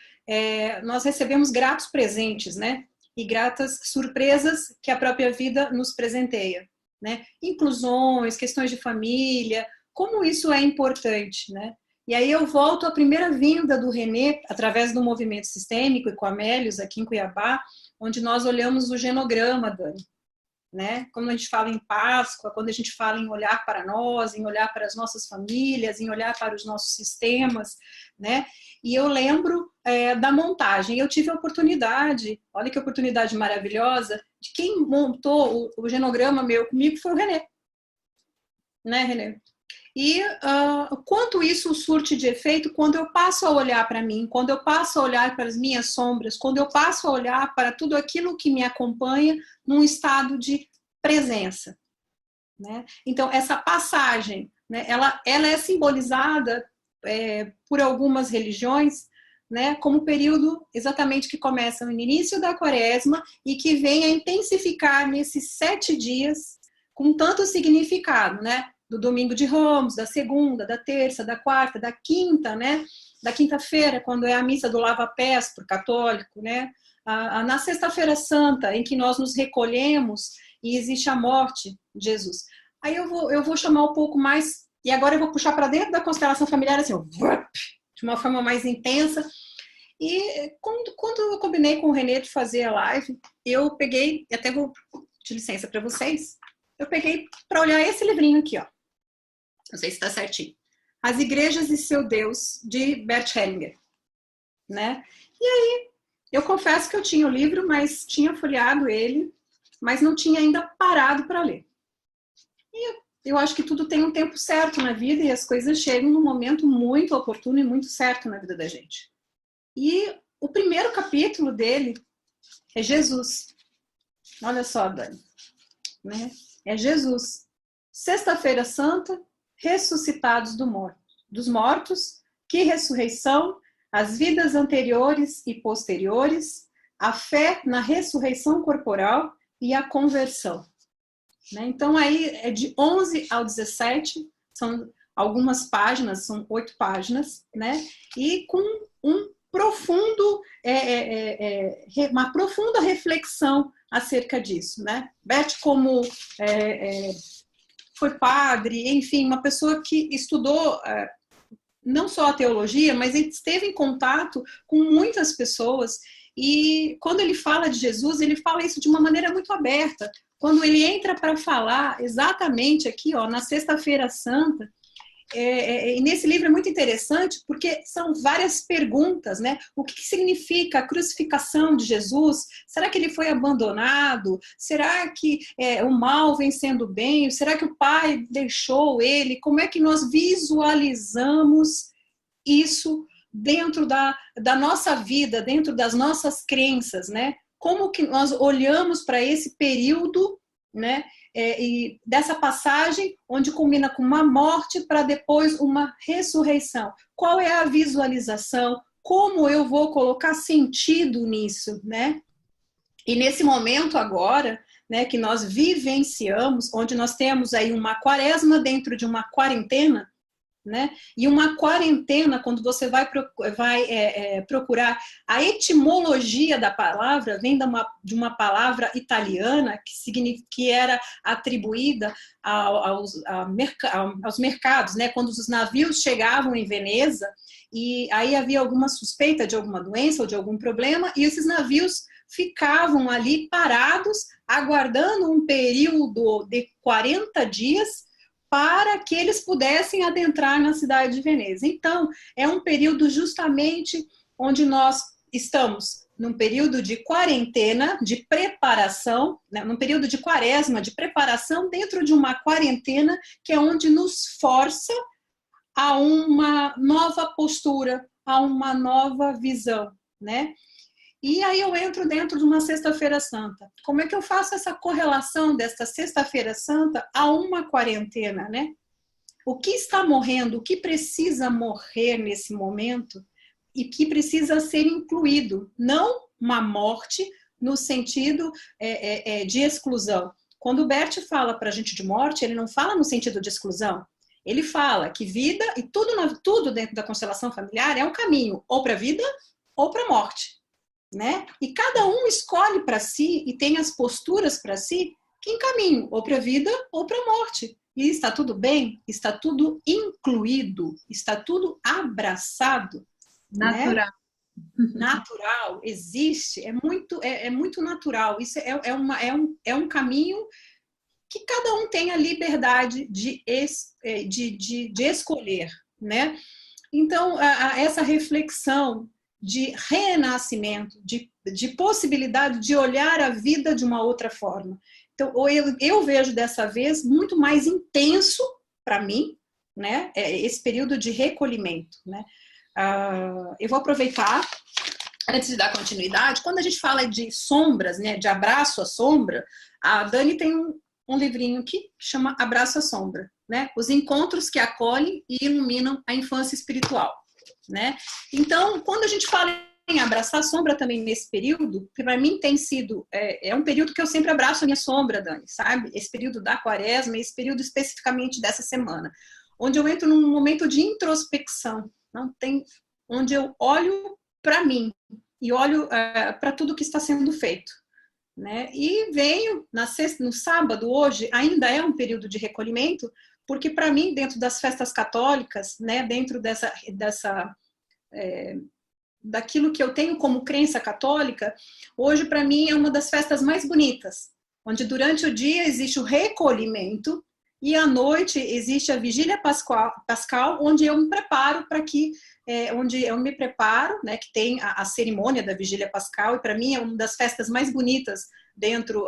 nós recebemos gratos presentes, né? E gratas surpresas que a própria vida nos presenteia, né? Inclusões, questões de família, como isso é importante, né? E aí eu volto à primeira vinda do René, através do movimento sistêmico e com a Amélios, aqui em Cuiabá, onde nós olhamos o genograma, Dani, né? Quando a gente fala em Páscoa, quando a gente fala em olhar para nós, em olhar para as nossas famílias, em olhar para os nossos sistemas, né? E eu lembro da montagem. Eu tive a oportunidade, olha que oportunidade maravilhosa, de quem montou o genograma meu comigo foi o René. Né, René? E quanto isso surte de efeito quando eu passo a olhar para mim, quando eu passo a olhar para as minhas sombras, quando eu passo a olhar para tudo aquilo que me acompanha num estado de presença. Né? Então, essa passagem, né, ela é simbolizada por algumas religiões, né, como período exatamente que começa no início da quaresma e que vem a intensificar nesses 7 dias com tanto significado, né? Do domingo de Ramos, da segunda, da terça, da quarta, da quinta, né? Da quinta-feira, quando é a missa do lava-pés para o católico, né? Na sexta-feira santa, em que nós nos recolhemos e existe a morte de Jesus. Aí eu vou chamar um pouco mais, e agora eu vou puxar para dentro da constelação familiar, assim, de uma forma mais intensa. E quando eu combinei com o René de fazer a live, eu peguei, até vou de licença para vocês, eu peguei para olhar esse livrinho aqui, ó. Não sei se está certinho. As Igrejas e Seu Deus, de Bert Hellinger. Né? E aí, eu confesso que eu tinha o livro, mas tinha folheado ele, mas não tinha ainda parado para ler. E eu acho que tudo tem um tempo certo na vida e as coisas chegam num momento muito oportuno e muito certo na vida da gente. E o primeiro capítulo dele é Jesus. Olha só, Dani. Né? É Jesus. Sexta-feira Santa, ressuscitados dos mortos, que ressurreição, as vidas anteriores e posteriores, a fé na ressurreição corporal e a conversão. Né? Então, aí é de 11 ao 17, são algumas páginas, são 8 páginas, né? E com uma profunda reflexão acerca disso. Né? Bert, como foi padre, enfim, uma pessoa que estudou não só a teologia, mas ele esteve em contato com muitas pessoas e quando ele fala de Jesus, ele fala isso de uma maneira muito aberta. Quando ele entra para falar exatamente aqui, ó, na Sexta-feira Santa, e nesse livro é muito interessante porque são várias perguntas, né? O que significa a crucificação de Jesus? Será que ele foi abandonado? Será que o mal vencendo o bem? Será que o Pai deixou ele? Como é que nós visualizamos isso dentro da nossa vida, dentro das nossas crenças, né? Como que nós olhamos para esse período, né? E dessa passagem, onde culmina com uma morte para depois uma ressurreição. Qual é a visualização? Como eu vou colocar sentido nisso, né? E nesse momento agora, né, que nós vivenciamos, onde nós temos aí uma quaresma dentro de uma quarentena, né? E uma quarentena, quando você vai procurar a etimologia da palavra, vem de uma palavra italiana que era atribuída aos mercados, né? Quando os navios chegavam em Veneza, e aí havia alguma suspeita de alguma doença ou de algum problema, e esses navios ficavam ali parados, aguardando um período de 40 dias para que eles pudessem adentrar na cidade de Veneza. Então, é um período justamente onde nós estamos num período de quarentena, de preparação, né, num período de quaresma, de preparação dentro de uma quarentena que é onde nos força a uma nova postura, a uma nova visão, né? E aí eu entro dentro de uma Sexta-feira Santa. Como é que eu faço essa correlação desta Sexta-feira Santa a uma quarentena, né? O que está morrendo, o que precisa morrer nesse momento e que precisa ser incluído, não uma morte no sentido de exclusão. Quando o Bert fala para a gente de morte, ele não fala no sentido de exclusão. Ele fala que vida e tudo dentro da constelação familiar é um caminho, ou para a vida ou para a morte. Né? E cada um escolhe para si e tem as posturas para si que encaminham ou para a vida ou para a morte. E está tudo bem, está tudo incluído, está tudo abraçado. Natural. Né? Natural, existe, é muito natural. Isso é um caminho que cada um tem a liberdade de escolher. Né? Então, essa reflexão de renascimento, de possibilidade de olhar a vida de uma outra forma. Então, eu vejo dessa vez muito mais intenso para mim, né, esse período de recolhimento. Né? Eu vou aproveitar, antes de dar continuidade, quando a gente fala de sombras, né, de abraço à sombra, a Dani tem um livrinho aqui que chama Abraço à Sombra, né? Os encontros que acolhem e iluminam a infância espiritual. Né? Então, quando a gente fala em abraçar a sombra também nesse período, que para mim tem sido, um período que eu sempre abraço a minha sombra, Dani, sabe? Esse período da quaresma, esse período especificamente dessa semana, onde eu entro num momento de introspecção, onde eu olho para mim e olho para tudo que está sendo feito. Né? E venho no sábado, hoje, ainda é um período de recolhimento, porque para mim, dentro das festas católicas, né, dentro daquilo que eu tenho como crença católica, hoje para mim é uma das festas mais bonitas, onde durante o dia existe o recolhimento e à noite existe a vigília pascal, onde eu me preparo né, que tem a cerimônia da vigília pascal, e para mim é uma das festas mais bonitas dentro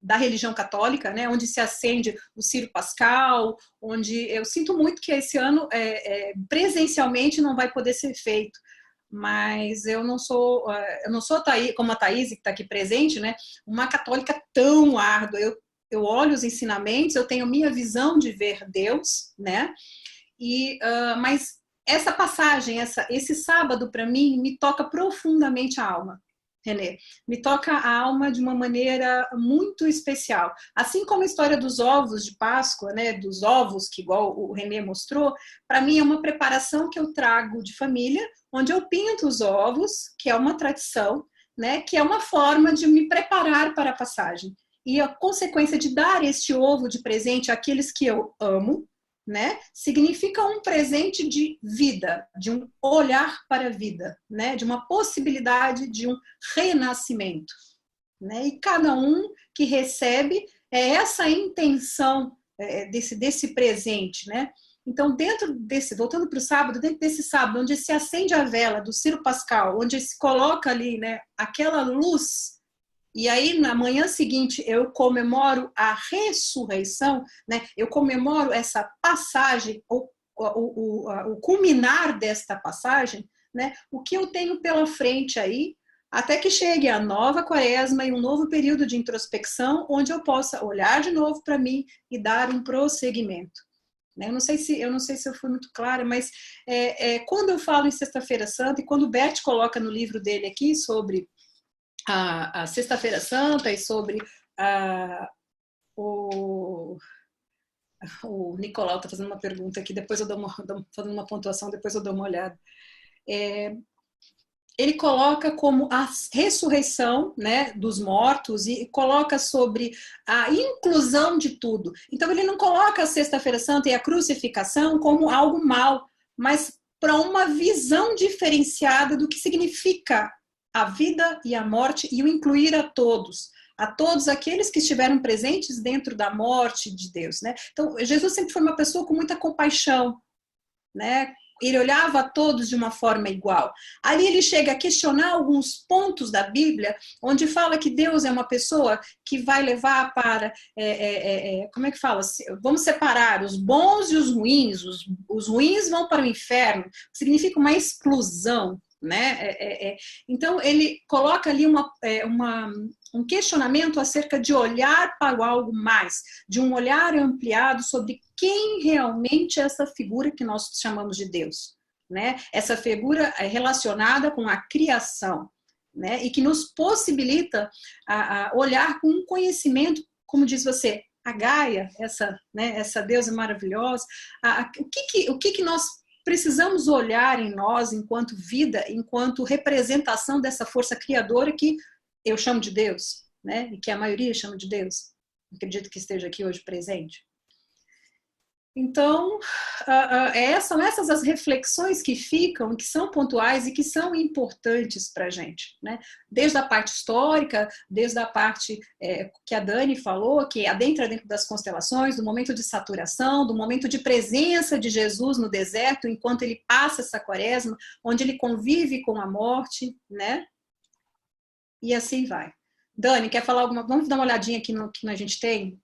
da religião católica, né, onde se acende o Círio Pascal, onde eu sinto muito que esse ano presencialmente não vai poder ser feito, mas eu não sou como a Thaís, que está aqui presente, né, uma católica tão árdua. Eu olho os ensinamentos, eu tenho minha visão de ver Deus, né, mas essa passagem, esse sábado para mim me toca profundamente a alma. Renê, me toca a alma de uma maneira muito especial. Assim como a história dos ovos de Páscoa, né, dos ovos, que igual o Renê mostrou, para mim é uma preparação que eu trago de família, onde eu pinto os ovos, que é uma tradição, né, que é uma forma de me preparar para a passagem. E a consequência de dar este ovo de presente àqueles que eu amo, né, significa um presente de vida, de um olhar para a vida, né, de uma possibilidade de um renascimento. Né, e cada um que recebe essa intenção desse presente. Né? Então, voltando para o sábado, dentro desse sábado, onde se acende a vela do Círio Pascal, onde se coloca ali, né, aquela luz. E aí, na manhã seguinte, eu comemoro a ressurreição, né? Eu comemoro essa passagem, o culminar desta passagem, né? O que eu tenho pela frente aí, até que chegue a nova quaresma e um novo período de introspecção, onde eu possa olhar de novo para mim e dar um prosseguimento. Eu não sei se eu fui muito clara, mas quando eu falo em Sexta-feira Santa, e quando o Bert coloca no livro dele aqui sobre a Sexta-feira Santa e sobre o Nicolau está fazendo uma pergunta aqui, depois eu fazendo uma pontuação, depois eu dou uma olhada. Ele coloca como a ressurreição, né, dos mortos e coloca sobre a inclusão de tudo. Então ele não coloca a Sexta-feira Santa e a crucificação como algo mal, mas para uma visão diferenciada do que significa a vida e a morte e o incluir a todos aqueles que estiveram presentes dentro da morte de Deus, né? Então, Jesus sempre foi uma pessoa com muita compaixão, né? Ele olhava a todos de uma forma igual. Ali ele chega a questionar alguns pontos da Bíblia, onde fala que Deus é uma pessoa que vai levar para, como é que fala? Vamos separar os bons e os ruins. Os ruins vão para o inferno. Significa uma exclusão, né? Então ele coloca ali um questionamento acerca de olhar para algo mais, de um olhar ampliado sobre quem realmente é essa figura que nós chamamos de Deus, né? Essa figura relacionada com a criação, né? E que nos possibilita a olhar com um conhecimento, como diz você, a Gaia, essa deusa maravilhosa, o que nós precisamos olhar em nós enquanto vida, enquanto representação dessa força criadora que eu chamo de Deus, né? E que a maioria chama de Deus. Acredito que esteja aqui hoje presente. Então, são essas as reflexões que ficam, que são pontuais e que são importantes para a gente, né? Desde a parte histórica, desde a parte que a Dani falou, que adentra dentro das constelações, do momento de saturação, do momento de presença de Jesus no deserto, enquanto ele passa essa quaresma, onde ele convive com a morte, né? E assim vai. Dani, quer falar alguma coisa? Vamos dar uma olhadinha aqui no que a gente tem?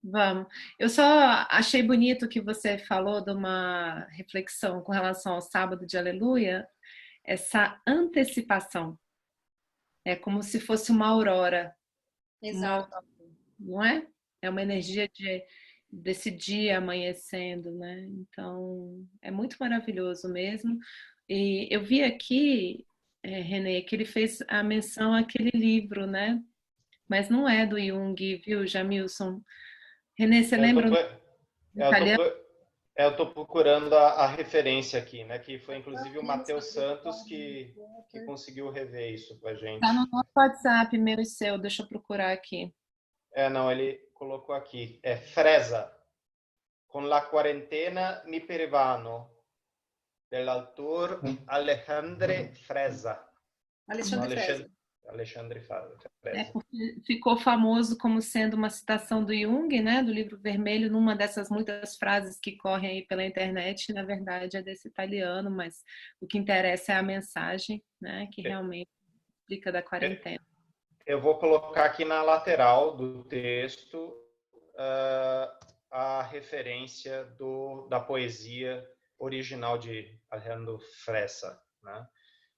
Vamos. Eu só achei bonito que você falou de uma reflexão com relação ao sábado de Aleluia, essa antecipação. É como se fosse uma aurora. Exato. Não é? É uma energia desse dia amanhecendo, né? Então, é muito maravilhoso mesmo. E eu vi aqui, Renê, que ele fez a menção àquele livro, né? Mas não é do Jung, viu, Jamilson? Renê, você lembra o italiano? Eu estou procurando a referência aqui, né? Que foi inclusive o Matheus Santos que conseguiu rever isso para a gente. Está no nosso WhatsApp, meu e seu, deixa eu procurar aqui. Não, ele colocou aqui. É Fresa, con la quarentena mi perivano, dell'autor Alexandre Fresa. Alexandre Fresa. Porque ficou famoso como sendo uma citação do Jung, né, do Livro Vermelho, numa dessas muitas frases que correm aí pela internet, na verdade é desse italiano, mas o que interessa é a mensagem, né, que realmente explica da quarentena. Eu vou colocar aqui na lateral do texto a referência da poesia original de Alejandro Fresa, né?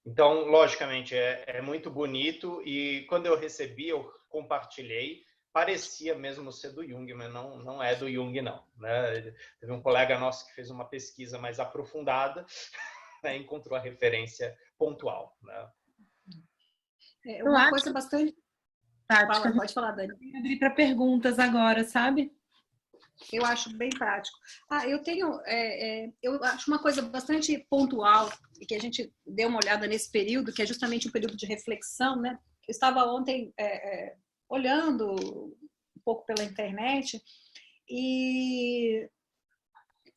Então, logicamente, é muito bonito e quando eu recebi, eu compartilhei, parecia mesmo ser do Jung, mas não é do Jung, não, né? Teve um colega nosso que fez uma pesquisa mais aprofundada, né, e encontrou a referência pontual, né? Uma coisa bastante... prática. Pode falar, Dani. Eu vou abrir para perguntas agora, sabe? Eu acho bem prático. Eu acho uma coisa bastante pontual e que a gente deu uma olhada nesse período, que é justamente um período de reflexão, né? Eu estava ontem olhando um pouco pela internet e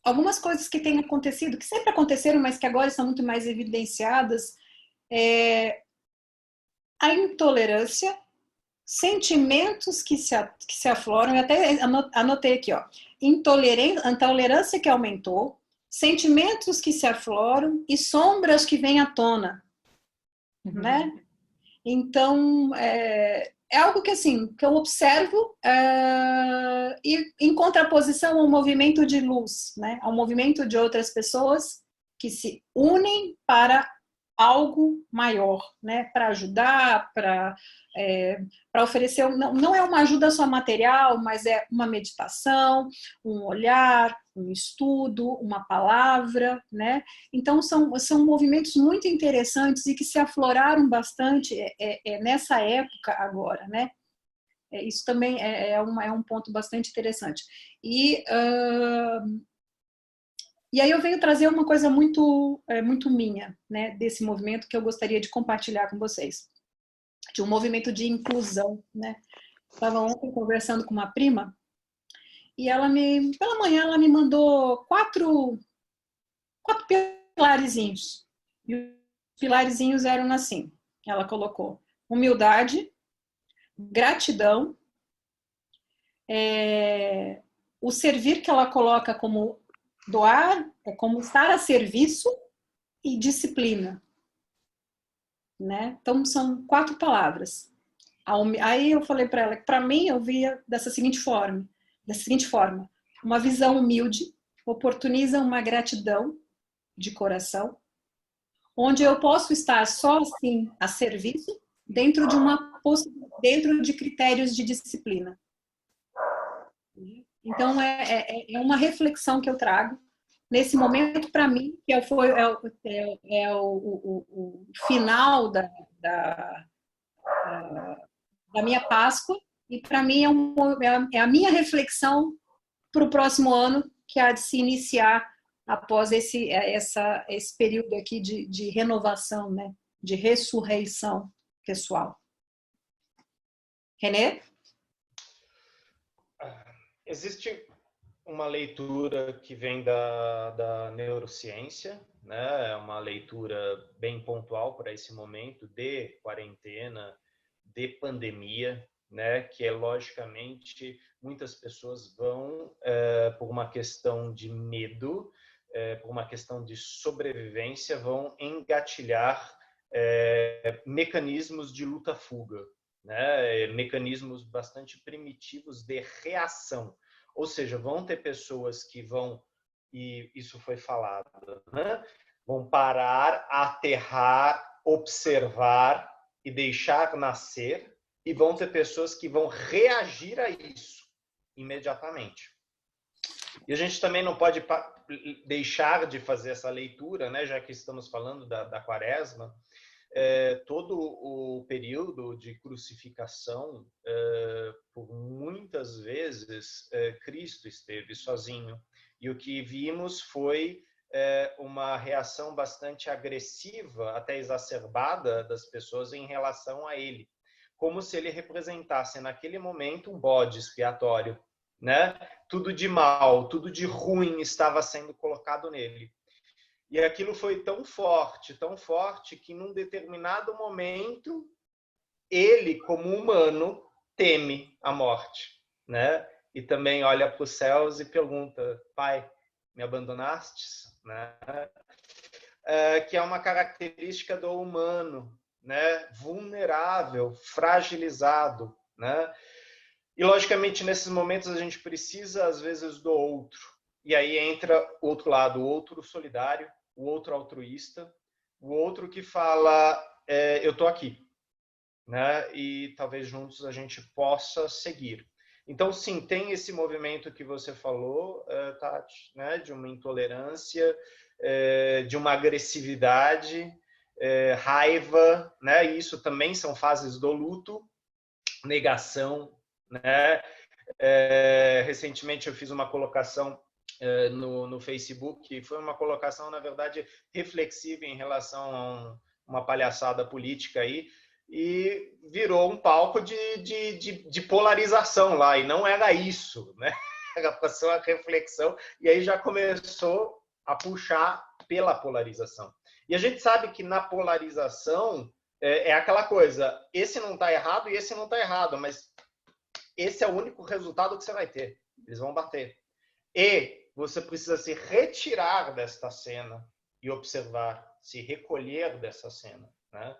algumas coisas que têm acontecido, que sempre aconteceram, mas que agora estão muito mais evidenciadas, a intolerância, sentimentos que se afloram, eu até anotei aqui, ó, intolerância que aumentou, sentimentos que se afloram e sombras que vêm à tona, né? Então, é algo que, assim, que eu observo e em contraposição ao movimento de luz, né? Ao movimento de outras pessoas que se unem para algo maior, né? Para ajudar, para oferecer, não é uma ajuda só material, mas é uma meditação, um olhar, um estudo, uma palavra, né? Então são movimentos muito interessantes e que se afloraram bastante nessa época agora, né? Isso também é um ponto bastante interessante. E aí eu venho trazer uma coisa muito minha, né, desse movimento que eu gostaria de compartilhar com vocês. De um movimento de inclusão, né? Estava ontem conversando com uma prima e pela manhã ela me mandou quatro pilarezinhos. E os pilarezinhos eram assim: ela colocou humildade, gratidão, o servir que ela coloca como doar, é como estar a serviço, e disciplina, né? Então são 4 palavras. Aí eu falei para ela que para mim eu via dessa seguinte forma: uma visão humilde oportuniza uma gratidão de coração, onde eu posso estar só assim a serviço dentro de critérios de disciplina. Então é uma reflexão que eu trago nesse momento para mim, que é o final da minha Páscoa, e para mim é a minha reflexão para o próximo ano, que há de se iniciar após esse período aqui de renovação, né? De ressurreição pessoal. René? Existe uma leitura que vem da neurociência, né? É uma leitura bem pontual para esse momento de quarentena, de pandemia, né? Que é, logicamente, muitas pessoas vão, por uma questão de medo, por uma questão de sobrevivência, vão engatilhar mecanismos de luta-fuga, né? Mecanismos bastante primitivos de reação. Ou seja, vão ter pessoas que vão, e isso foi falado, né? Vão parar, aterrar, observar e deixar nascer, e vão ter pessoas que vão reagir a isso imediatamente. E a gente também não pode deixar de fazer essa leitura, né? Já que estamos falando da Quaresma, todo o período de crucificação, por muitas vezes, Cristo esteve sozinho. E o que vimos foi uma reação bastante agressiva, até exacerbada, das pessoas em relação a ele. Como se ele representasse, naquele momento, um bode expiatório, né? Tudo de mal, tudo de ruim estava sendo colocado nele. E aquilo foi tão forte, que num determinado momento, ele, como humano, teme a morte, né? E também olha para os céus e pergunta: Pai, me abandonastes? Né? Que é uma característica do humano, né? Vulnerável, fragilizado, né? E, logicamente, nesses momentos a gente precisa, às vezes, do outro. E aí entra o outro lado, o outro solidário, o outro altruísta, o outro que fala, eu estou aqui, né? E talvez juntos a gente possa seguir. Então, sim, tem esse movimento que você falou, Tati, né? De uma intolerância, de uma agressividade, raiva, né? E isso também são fases do luto, negação, né? Recentemente eu fiz uma colocação no Facebook, foi uma colocação, na verdade, reflexiva em relação a uma palhaçada política aí, e virou um palco de polarização lá, e não era isso, né? Era para ser uma reflexão, e aí já começou a puxar pela polarização. E a gente sabe que na polarização é aquela coisa, esse não está errado e esse não está errado, mas esse é o único resultado que você vai ter. Eles vão bater. E você precisa se retirar desta cena e observar, se recolher dessa cena, né?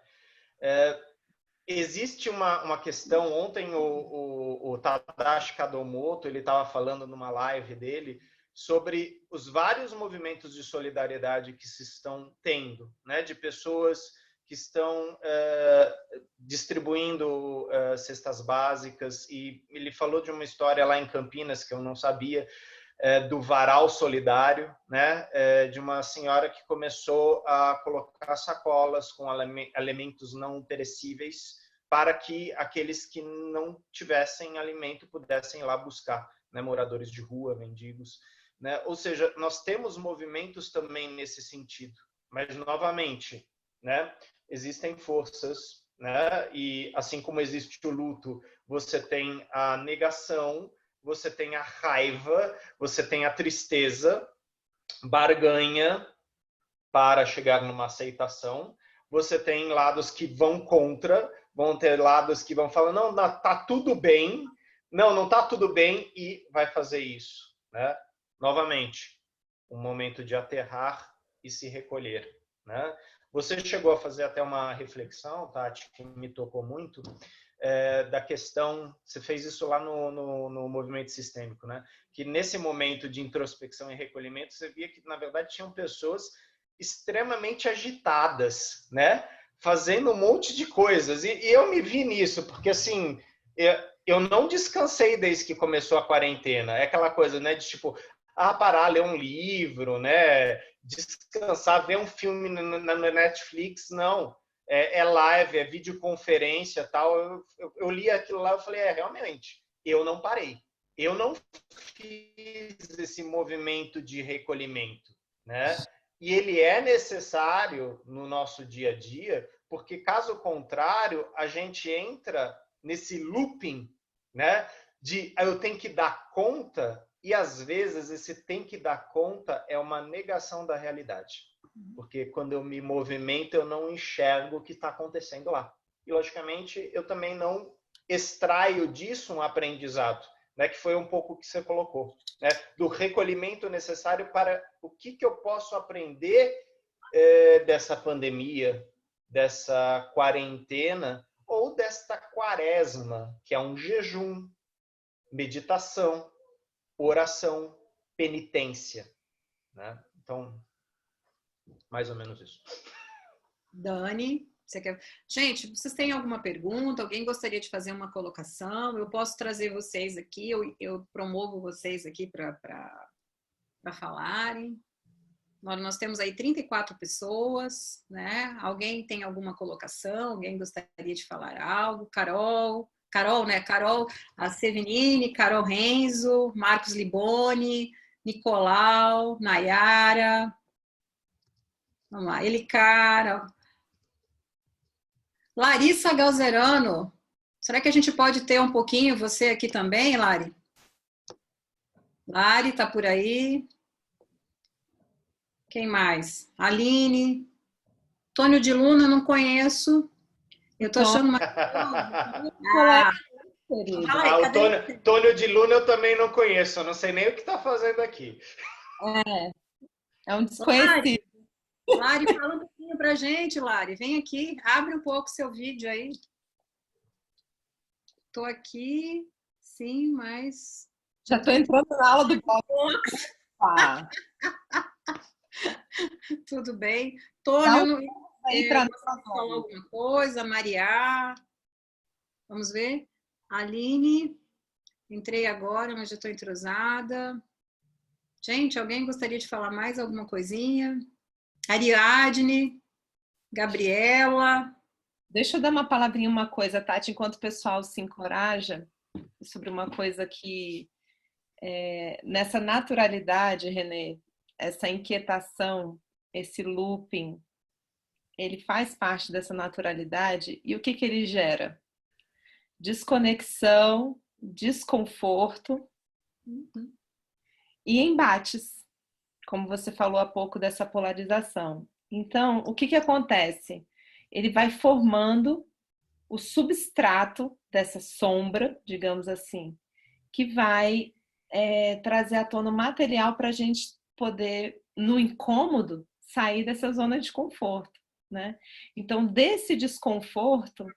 Existe uma questão, ontem o Tadashi Kadomoto, ele estava falando numa live dele sobre os vários movimentos de solidariedade que se estão tendo, né? De pessoas que estão distribuindo cestas básicas, e ele falou de uma história lá em Campinas, que eu não sabia, do varal solidário, né? De uma senhora que começou a colocar sacolas com alimentos não perecíveis para que aqueles que não tivessem alimento pudessem ir lá buscar, né? Moradores de rua, mendigos, né? Ou seja, nós temos movimentos também nesse sentido, mas, novamente, né? Existem forças, né? E assim como existe o luto, você tem a negação, você tem a raiva, você tem a tristeza, barganha para chegar numa aceitação, você tem lados que vão contra, vão ter lados que vão falar, não, tá tudo bem, não tá tudo bem, e vai fazer isso, né? Novamente, um momento de aterrar e se recolher, né? Você chegou a fazer até uma reflexão, Tati, que me tocou muito, da questão, você fez isso lá no movimento sistêmico, né? Que nesse momento de introspecção e recolhimento, você via que, na verdade, tinham pessoas extremamente agitadas, né? Fazendo um monte de coisas. E eu me vi nisso, porque, assim, eu não descansei desde que começou a quarentena. É aquela coisa, né? De, tipo, parar, ler um livro, né? Descansar, ver um filme na Netflix, não. É live, é videoconferência, tal. Eu li aquilo lá e falei, realmente, eu não parei. Eu não fiz esse movimento de recolhimento, né? E ele é necessário no nosso dia a dia, porque caso contrário, a gente entra nesse looping, né? De eu tenho que dar conta, e às vezes esse tem que dar conta é uma negação da realidade. Porque quando eu me movimento, eu não enxergo o que está acontecendo lá. E, logicamente, eu também não extraio disso um aprendizado, né, que foi um pouco o que você colocou, né, do recolhimento necessário para o que eu posso aprender dessa pandemia, dessa quarentena ou desta quaresma, que é um jejum, meditação, oração, penitência, né? Então, mais ou menos isso. Dani, você quer... Gente, vocês têm alguma pergunta? Alguém gostaria de fazer uma colocação? Eu posso trazer vocês aqui, eu promovo vocês aqui para falarem. Nós temos aí 34 pessoas, né? Alguém tem alguma colocação? Alguém gostaria de falar algo? Carol, né? Carol, a Sevenine, Carol Renzo, Marcos Liboni, Nicolau, Nayara, vamos lá, Elicara, Larissa Galzerano. Será que a gente pode ter um pouquinho você aqui também, Lari? Lari, tá por aí? Quem mais? Aline. Tônio de Luna, não conheço. Eu tô achando uma... o Tônio de Luna eu também não conheço. Eu não sei nem o que está fazendo aqui. É um desconhecido. Lari, fala um pouquinho pra gente, Lari. Vem aqui, abre um pouco seu vídeo aí. Tô aqui, sim, mas... Já tô entrando na aula do box. Tudo bem. Tônio, para falar alguma coisa? Maria, vamos ver. Aline, entrei agora, mas já estou entrosada. Gente, alguém gostaria de falar mais alguma coisinha? Ariadne, Gabriela. Deixa eu dar uma palavrinha, uma coisa, Tati, enquanto o pessoal se encoraja, sobre uma coisa que, nessa naturalidade, Renê, essa inquietação, esse looping, ele faz parte dessa naturalidade, e o que ele gera? Desconexão, desconforto e embates, como você falou há pouco dessa polarização. Então, o que acontece? Ele vai formando o substrato dessa sombra, digamos assim, que vai trazer à tona o material para a gente poder, no incômodo, sair dessa zona de conforto, né? Então, desse desconforto,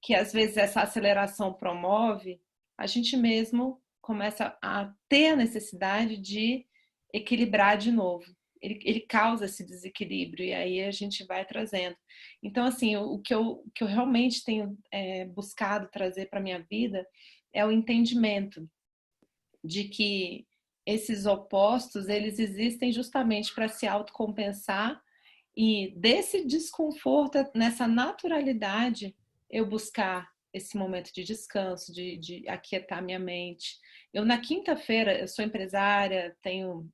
que às vezes essa aceleração promove, a gente mesmo começa a ter a necessidade de equilibrar de novo. Ele causa esse desequilíbrio e aí a gente vai trazendo. Então, assim, o que eu realmente tenho buscado trazer para a minha vida é o entendimento de que esses opostos, eles existem justamente para se autocompensar e desse desconforto, nessa naturalidade, eu buscar esse momento de descanso, de aquietar minha mente. Eu, na quinta-feira, eu sou empresária, tenho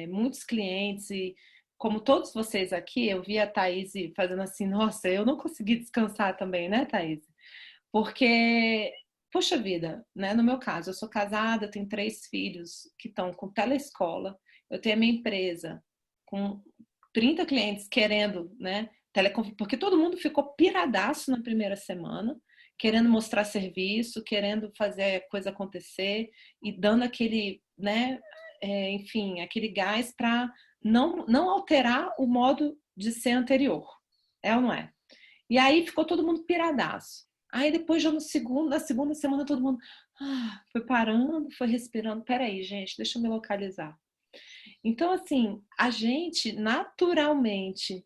muitos clientes e, como todos vocês aqui, eu vi a Thaís fazendo assim, nossa, eu não consegui descansar também, né, Thaís? Porque, poxa vida, né? No meu caso, eu sou casada, tenho 3 filhos que estão com telescola, eu tenho a minha empresa com 30 clientes querendo, né, porque todo mundo ficou piradaço na primeira semana, querendo mostrar serviço, querendo fazer a coisa acontecer e dando aquele, né, enfim, aquele gás para não alterar o modo de ser anterior. É ou não é? E aí ficou todo mundo piradaço. Aí depois, já na segunda semana, todo mundo foi parando, foi respirando. Peraí, gente, deixa eu me localizar. Então, assim, a gente naturalmente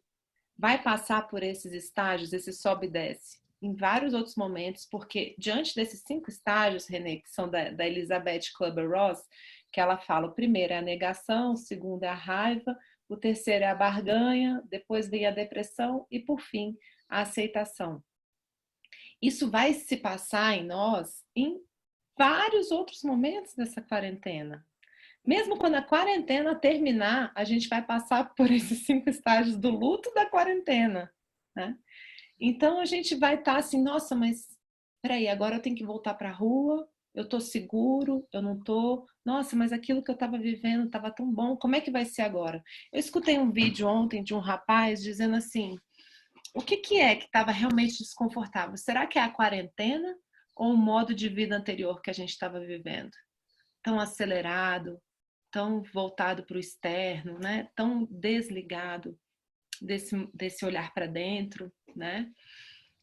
vai passar por esses estágios, esse sobe e desce, em vários outros momentos, porque diante desses 5 estágios, Renê, que são da Elizabeth Kubler-Ross, que ela fala, o primeiro é a negação, o segundo é a raiva, o terceiro é a barganha, depois vem a depressão e, por fim, a aceitação. Isso vai se passar em nós em vários outros momentos dessa quarentena. Mesmo quando a quarentena terminar, a gente vai passar por esses 5 estágios do luto da quarentena, né? Então a gente vai estar assim, nossa, mas peraí, agora eu tenho que voltar para a rua, eu tô seguro, eu não tô. Nossa, mas aquilo que eu estava vivendo estava tão bom, como é que vai ser agora? Eu escutei um vídeo ontem de um rapaz dizendo assim, o que é que estava realmente desconfortável? Será que é a quarentena ou o modo de vida anterior que a gente estava vivendo? Tão acelerado, tão voltado para o externo, né? Tão desligado desse olhar para dentro, né?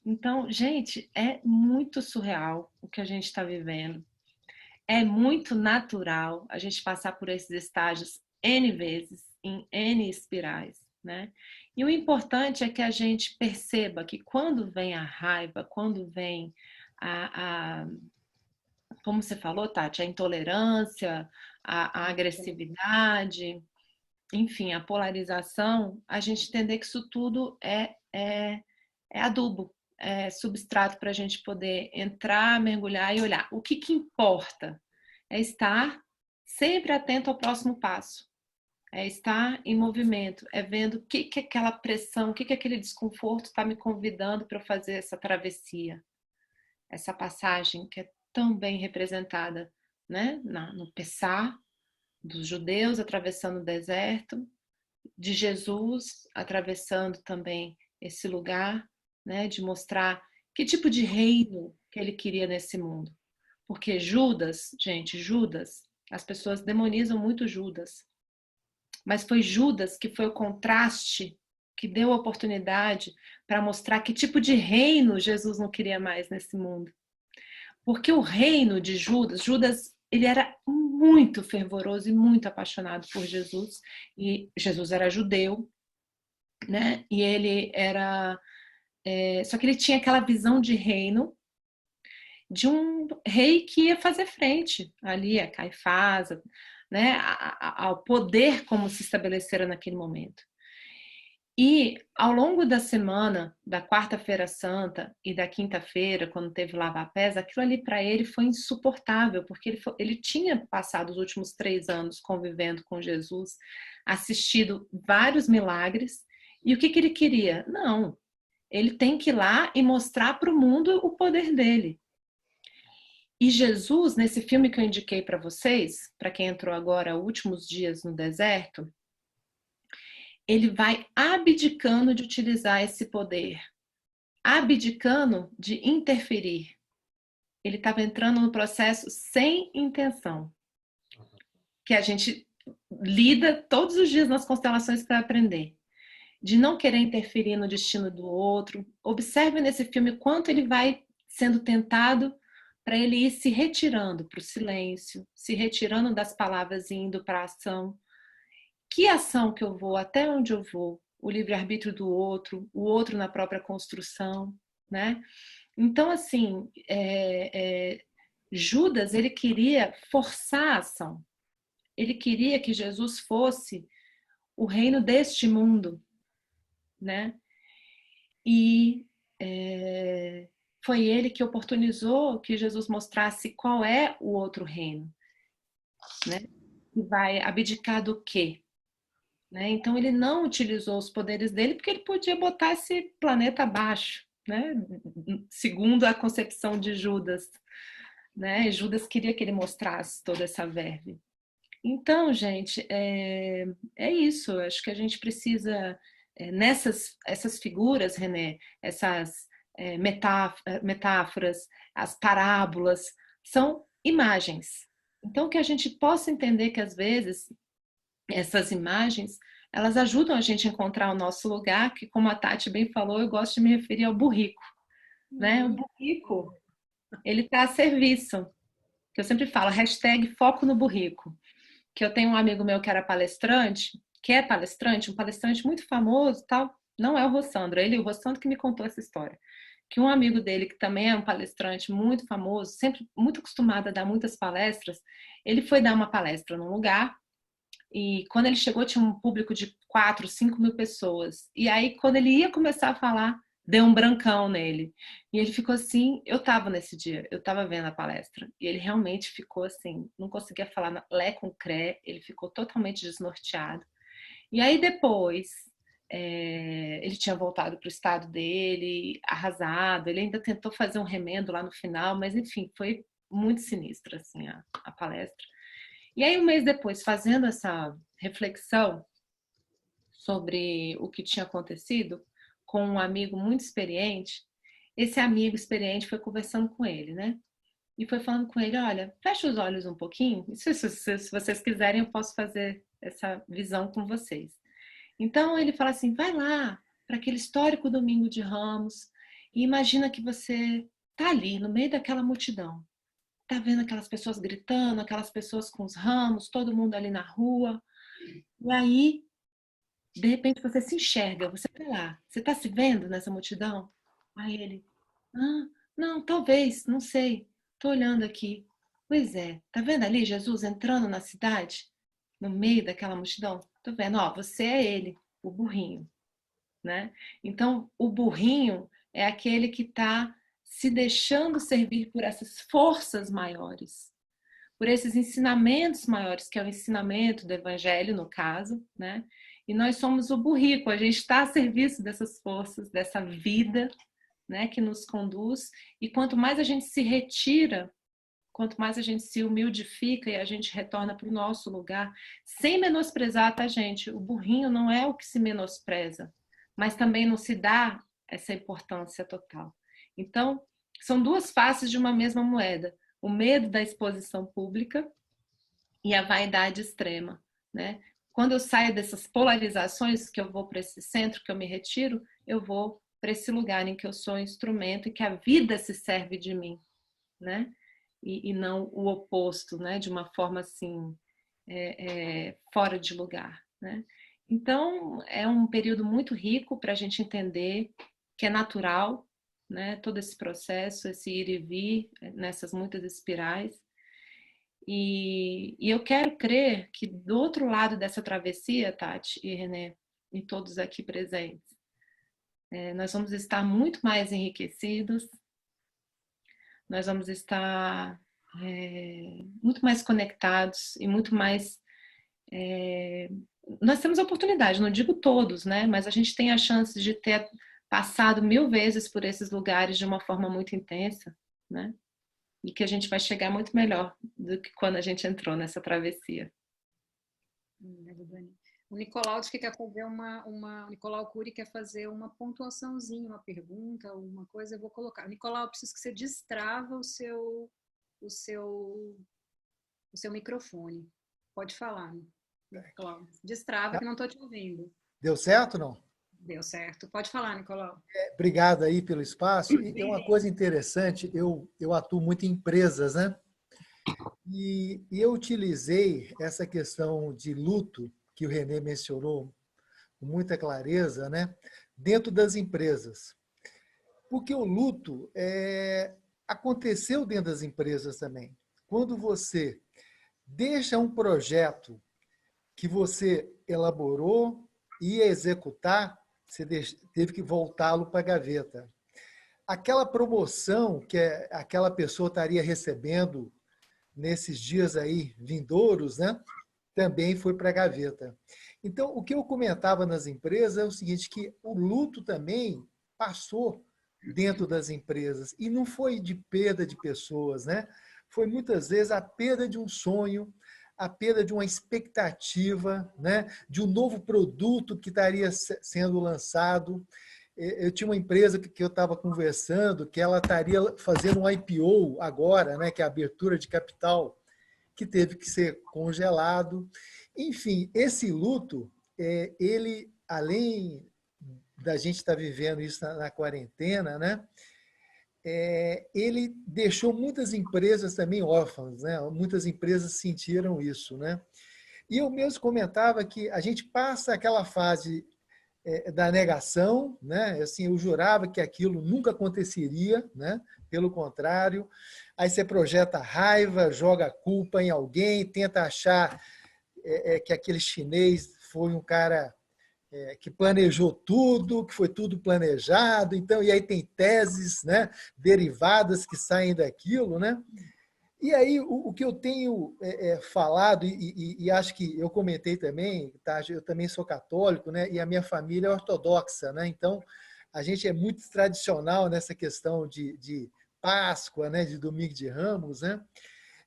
Então, gente, é muito surreal o que a gente está vivendo. É muito natural a gente passar por esses estágios N vezes, em N espirais, né? E o importante é que a gente perceba que quando vem a raiva, quando vem como você falou, Tati, a intolerância, a agressividade, enfim, a polarização, a gente entender que isso tudo é adubo, é substrato para a gente poder entrar, mergulhar e olhar. O que importa é estar sempre atento ao próximo passo, é estar em movimento, é vendo o que aquela pressão, o que aquele desconforto está me convidando para eu fazer essa travessia, essa passagem que é tão bem representada, né? No Pessá, dos judeus atravessando o deserto, de Jesus atravessando também esse lugar, né? De mostrar que tipo de reino que ele queria nesse mundo. Porque Judas, gente, Judas, as pessoas demonizam muito Judas, mas foi Judas que foi o contraste que deu a oportunidade para mostrar que tipo de reino Jesus não queria mais nesse mundo. Porque o reino de Judas, Judas, ele era muito fervoroso e muito apaixonado por Jesus, e Jesus era judeu, né? E ele era, só que ele tinha aquela visão de reino de um rei que ia fazer frente ali a Caifás, né? Ao poder como se estabelecera naquele momento. E ao longo da semana, da quarta-feira santa e da quinta-feira, quando teve lava-pés, aquilo ali para ele foi insuportável, porque ele tinha passado os últimos 3 anos convivendo com Jesus, assistido vários milagres, e o que ele queria? Não, ele tem que ir lá e mostrar para o mundo o poder dele. E Jesus, nesse filme que eu indiquei para vocês, para quem entrou agora, Últimos Dias no Deserto, ele vai abdicando de utilizar esse poder, abdicando de interferir. Ele estava entrando no processo sem intenção, que a gente lida todos os dias nas constelações para aprender, de não querer interferir no destino do outro. Observe nesse filme quanto ele vai sendo tentado para ele ir se retirando para o silêncio, se retirando das palavras e indo para a ação. Que ação que eu vou, até onde eu vou, o livre-arbítrio do outro, o outro na própria construção, né? Então, assim, Judas, ele queria forçar a ação. Ele queria que Jesus fosse o reino deste mundo, né? E foi ele que oportunizou que Jesus mostrasse qual é o outro reino, né? E vai abdicar do quê? Né? Então ele não utilizou os poderes dele porque ele podia botar esse planeta abaixo, né? Segundo a concepção de Judas, né? Judas queria que ele mostrasse toda essa verve. Então, gente, é isso. Acho que a gente precisa essas figuras, René, essas metáforas, as parábolas, são imagens. Então, que a gente possa entender que, às vezes, essas imagens, elas ajudam a gente a encontrar o nosso lugar, que, como a Tati bem falou, eu gosto de me referir ao burrico, né? O burrico, ele está a serviço, que eu sempre falo, #foco no burrico, que eu tenho um amigo meu que era palestrante, que é palestrante, um palestrante muito famoso, tal, não é o Rossandro, ele, o Rossandro que me contou essa história, que um amigo dele, que também é um palestrante muito famoso, sempre muito acostumado a dar muitas palestras, ele foi dar uma palestra num lugar, e quando ele chegou tinha um público de 4, 5 mil pessoas, e aí quando ele ia começar a falar, deu um brancão nele, e ele ficou assim, eu tava nesse dia, eu tava vendo a palestra, e ele realmente ficou assim, não conseguia falar lé com cré, ele ficou totalmente desnorteado. E aí depois, ele tinha voltado para o estado dele, arrasado, ele ainda tentou fazer um remendo lá no final, mas enfim, foi muito sinistra assim, a palestra. E aí um mês depois, fazendo essa reflexão sobre o que tinha acontecido, com um amigo muito experiente, esse amigo experiente foi conversando com ele, né? E foi falando com ele, olha, fecha os olhos um pouquinho, se vocês quiserem eu posso fazer essa visão com vocês. Então ele fala assim, vai lá para aquele histórico domingo de Ramos e imagina que você tá ali no meio daquela multidão. Tá vendo aquelas pessoas gritando, aquelas pessoas com os ramos, todo mundo ali na rua. E aí, de repente você se enxerga, você tá lá, você tá se vendo nessa multidão? Aí ele, ah, não, talvez, não sei, tô olhando aqui. Pois é, tá vendo ali Jesus entrando na cidade, no meio daquela multidão? Tô vendo, ó, você é ele, o burrinho, né? Então, o burrinho é aquele que está se deixando servir por essas forças maiores, por esses ensinamentos maiores, que é o ensinamento do evangelho, no caso, né? E nós somos o burrico, a gente está a serviço dessas forças, dessa vida, né, que nos conduz, e quanto mais a gente se retira, quanto mais a gente se humildifica e a gente retorna para o nosso lugar, sem menosprezar, tá, gente? O burrinho não é o que se menospreza, mas também não se dá essa importância total. Então, são duas faces de uma mesma moeda. O medo da exposição pública e a vaidade extrema, né? Quando eu saio dessas polarizações, que eu vou para esse centro, que eu me retiro, eu vou para esse lugar em que eu sou instrumento e que a vida se serve de mim, né? E não o oposto, né? De uma forma assim, fora de lugar, né? Então, é um período muito rico para a gente entender que é natural, né? Todo esse processo, esse ir e vir nessas muitas espirais. E eu quero crer que do outro lado dessa travessia, Tati e René, e todos aqui presentes, nós vamos estar muito mais enriquecidos, nós vamos estar muito mais conectados e muito mais. Nós temos a oportunidade, não digo todos, né? Mas a gente tem a chance de ter passado 1000 vezes por esses lugares de uma forma muito intensa, né? E que a gente vai chegar muito melhor do que quando a gente entrou nessa travessia. O Nicolau disse que quer fazer o Nicolau Cury quer fazer uma pontuaçãozinha, uma pergunta, alguma coisa, eu vou colocar. Nicolau, eu preciso que você destrava o seu microfone. Pode falar, Nicolau. Destrava que não estou te ouvindo. Deu certo ou não? Deu certo. Pode falar, Nicolau. Obrigado aí pelo espaço. E tem uma coisa interessante, eu atuo muito em empresas, né? E eu utilizei essa questão de luto, que o René mencionou com muita clareza, né? Dentro das empresas. Porque o luto aconteceu dentro das empresas também. Quando você deixa um projeto que você elaborou e ia executar, você teve que voltá-lo para a gaveta. Aquela promoção que aquela pessoa estaria recebendo nesses dias aí vindouros, né? Também foi para a gaveta. Então, o que eu comentava nas empresas é o seguinte, que o luto também passou dentro das empresas. E não foi de perda de pessoas, né? Foi muitas vezes a perda de um sonho, a perda de uma expectativa, né, de um novo produto que estaria sendo lançado. Eu tinha uma empresa que eu estava conversando, que ela estaria fazendo um IPO agora, né, que é a abertura de capital, que teve que ser congelado. Enfim, esse luto, ele, além da gente estar vivendo isso na quarentena, né, ele deixou muitas empresas também órfãs, né? Muitas empresas sentiram isso, né? E eu mesmo comentava que a gente passa aquela fase da negação, né? Assim, eu jurava que aquilo nunca aconteceria, né? Pelo contrário, aí você projeta raiva, joga a culpa em alguém, tenta achar que aquele chinês foi um cara que planejou tudo, que foi tudo planejado, então, e aí tem teses, né, derivadas que saem daquilo, né? E aí o que eu tenho falado, e acho que eu comentei também, tá? Eu também sou católico, né? E a minha família é ortodoxa, né? Então, a gente é muito tradicional nessa questão de Páscoa, né? De Domingo de Ramos, né?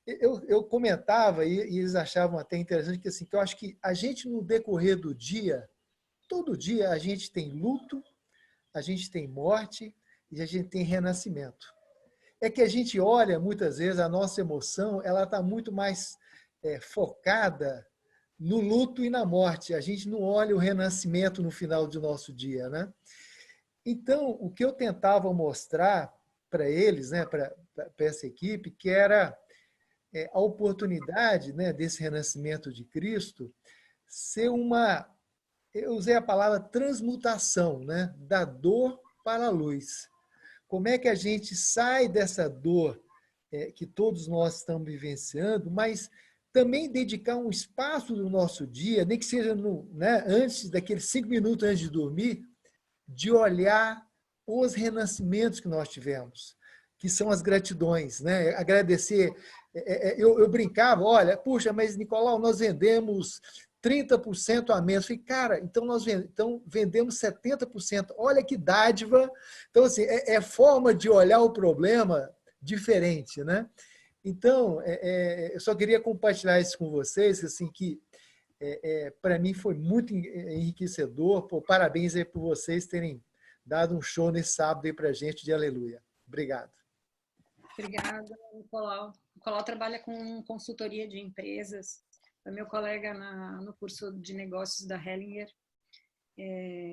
Eu comentava, e eles achavam até interessante, que, assim, que eu acho que a gente, no decorrer do dia, todo dia a gente tem luto, a gente tem morte e a gente tem renascimento. É que a gente olha, muitas vezes, a nossa emoção, ela está muito mais focada no luto e na morte. A gente não olha o renascimento no final do nosso dia, né? Então, o que eu tentava mostrar para eles, né, para essa equipe, que era a oportunidade, né, desse renascimento de Cristo ser uma... Eu usei a palavra transmutação, né? Da dor para a luz. Como é que a gente sai dessa dor que todos nós estamos vivenciando, mas também dedicar um espaço do nosso dia, nem que seja antes daqueles 5 minutos antes de dormir, de olhar os renascimentos que nós tivemos, que são as gratidões, né? Agradecer. Eu brincava, olha, puxa, mas Nicolau, nós vendemos 30% a menos. Falei, cara, então vendemos 70%. Olha que dádiva. Então, assim, é forma de olhar o problema diferente, né? Então, eu só queria compartilhar isso com vocês, assim, que para mim foi muito enriquecedor. Pô, parabéns aí por vocês terem dado um show nesse sábado aí para a gente de aleluia. Obrigado. Obrigada, Nicolau. O Nicolau trabalha com consultoria de empresas. Foi meu colega no curso de negócios da Hellinger.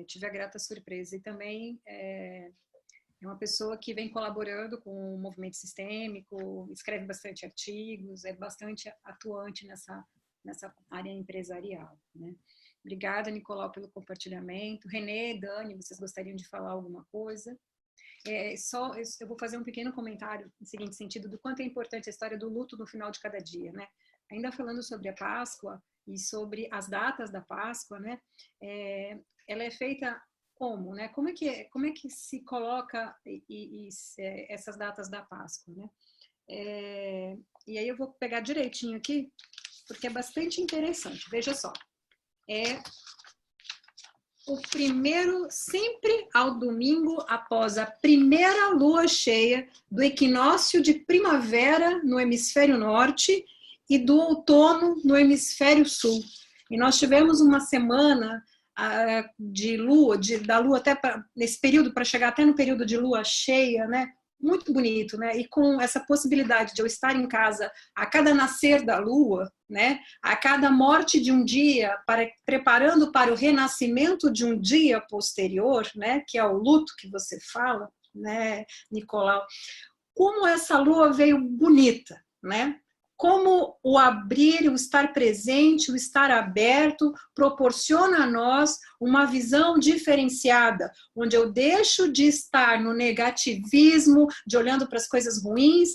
Tive a grata surpresa. E também é uma pessoa que vem colaborando com o movimento sistêmico, escreve bastante artigos, é bastante atuante nessa área empresarial, né? Obrigada, Nicolau, pelo compartilhamento. Renê, Dani, vocês gostariam de falar alguma coisa? Eu vou fazer um pequeno comentário no seguinte sentido, do quanto é importante a história do luto no final de cada dia, né? Ainda falando sobre a Páscoa e sobre as datas da Páscoa, né? Ela é feita como, né? Como é que se coloca essas datas da Páscoa, né? E aí eu vou pegar direitinho aqui, porque é bastante interessante. Veja só. O primeiro, sempre ao domingo, após a primeira lua cheia do equinócio de primavera no hemisfério norte e do outono no hemisfério sul. E nós tivemos uma semana da lua até nesse período, para chegar até no período de lua cheia, né? Muito bonito, né? E com essa possibilidade de eu estar em casa a cada nascer da lua, né? A cada morte de um dia, preparando para o renascimento de um dia posterior, né? Que é o luto que você fala, né, Nicolau? Como essa lua veio bonita, né? Como o abrir, o estar presente, o estar aberto proporciona a nós uma visão diferenciada, onde eu deixo de estar no negativismo, de olhando para as coisas ruins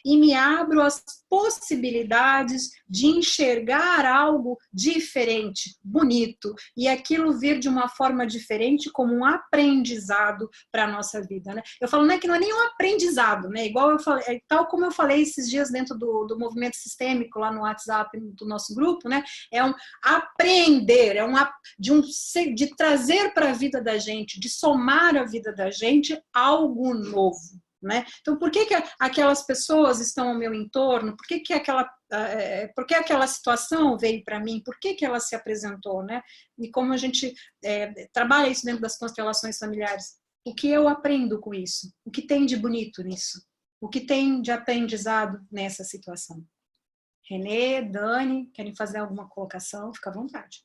e me abro às possibilidades de enxergar algo diferente, bonito, e aquilo vir de uma forma diferente como um aprendizado para a nossa vida, né? Eu falo, que não é nem um aprendizado, né? Igual eu falei, tal como eu falei esses dias dentro do movimento sistêmico lá no WhatsApp do nosso grupo, né? É um aprender, de trazer para a vida da gente, de somar a vida da gente algo novo. né? Então, por que aquelas pessoas estão ao meu entorno? Por que aquela situação veio para mim? Por que ela se apresentou, né? E como a gente trabalha isso dentro das constelações familiares? O que eu aprendo com isso? O que tem de bonito nisso? O que tem de aprendizado nessa situação? Renê, Dani, querem fazer alguma colocação? Fica à vontade.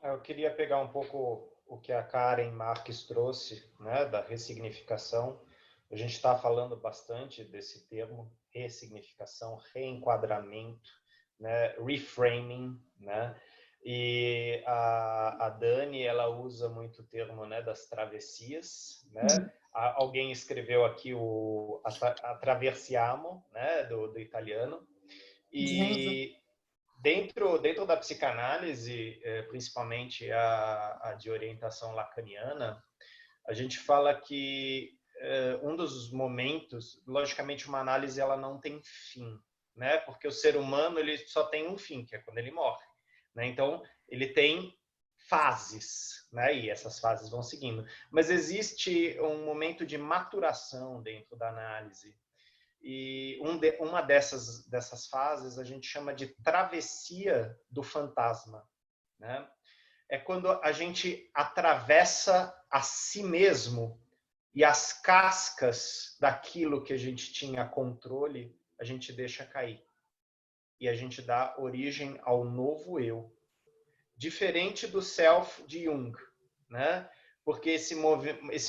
Eu queria pegar um pouco o que a Karen Marques trouxe, né, da ressignificação. A gente está falando bastante desse termo, ressignificação, reenquadramento, né, reframing, né? E a Dani, ela usa muito o termo, né, das travessias, né? Alguém escreveu aqui o attraversiamo, né, do italiano. E dentro da psicanálise, principalmente a de orientação lacaniana, a gente fala que um dos momentos, logicamente uma análise ela não tem fim, né? Porque o ser humano ele só tem um fim, que é quando ele morre, né? Então ele tem fases, né? E essas fases vão seguindo. Mas existe um momento de maturação dentro da análise. E uma dessas fases a gente chama de travessia do fantasma, né? É quando a gente atravessa a si mesmo e as cascas daquilo que a gente tinha controle, a gente deixa cair. E a gente dá origem ao novo eu. Diferente do self de Jung, né? Porque esse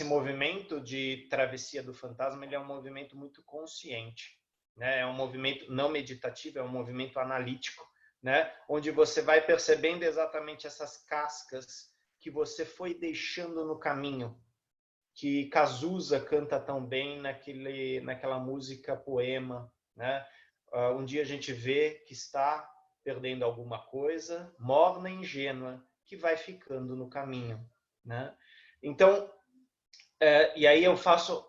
movimento de travessia do fantasma ele é um movimento muito consciente, né? É um movimento não meditativo, é um movimento analítico, né? Onde você vai percebendo exatamente essas cascas que você foi deixando no caminho, que Cazuza canta tão bem naquela música Poema, né? Um dia a gente vê que está perdendo alguma coisa, morna e ingênua, que vai ficando no caminho, né? Então, e aí eu faço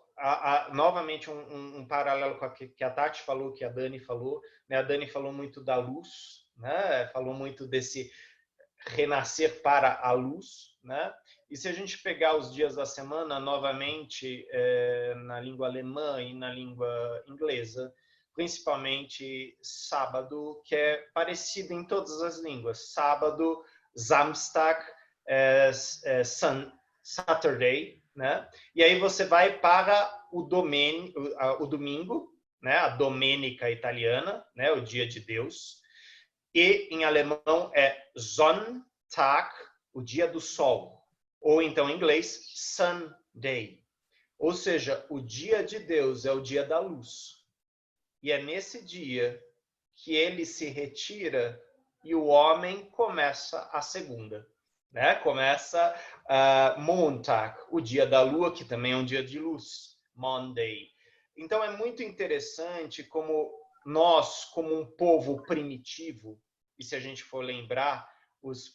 novamente um paralelo com o que a Tati falou, que a Dani falou, né? A Dani falou muito da luz, né? Falou muito desse renascer para a luz, né? E se a gente pegar os dias da semana, novamente, na língua alemã e na língua inglesa, principalmente sábado, que é parecido em todas as línguas. Sábado, Samstag, Saturday, né? E aí você vai para o domingo, né? A Domenica italiana, né? O dia de Deus. E em alemão é Sonntag, o dia do sol. Ou então em inglês, Sunday. Ou seja, o dia de Deus é o dia da luz. E é nesse dia que ele se retira e o homem começa a segunda, né? Começa Montag, o dia da lua, que também é um dia de luz, Monday. Então é muito interessante como nós, como um povo primitivo, e se a gente for lembrar,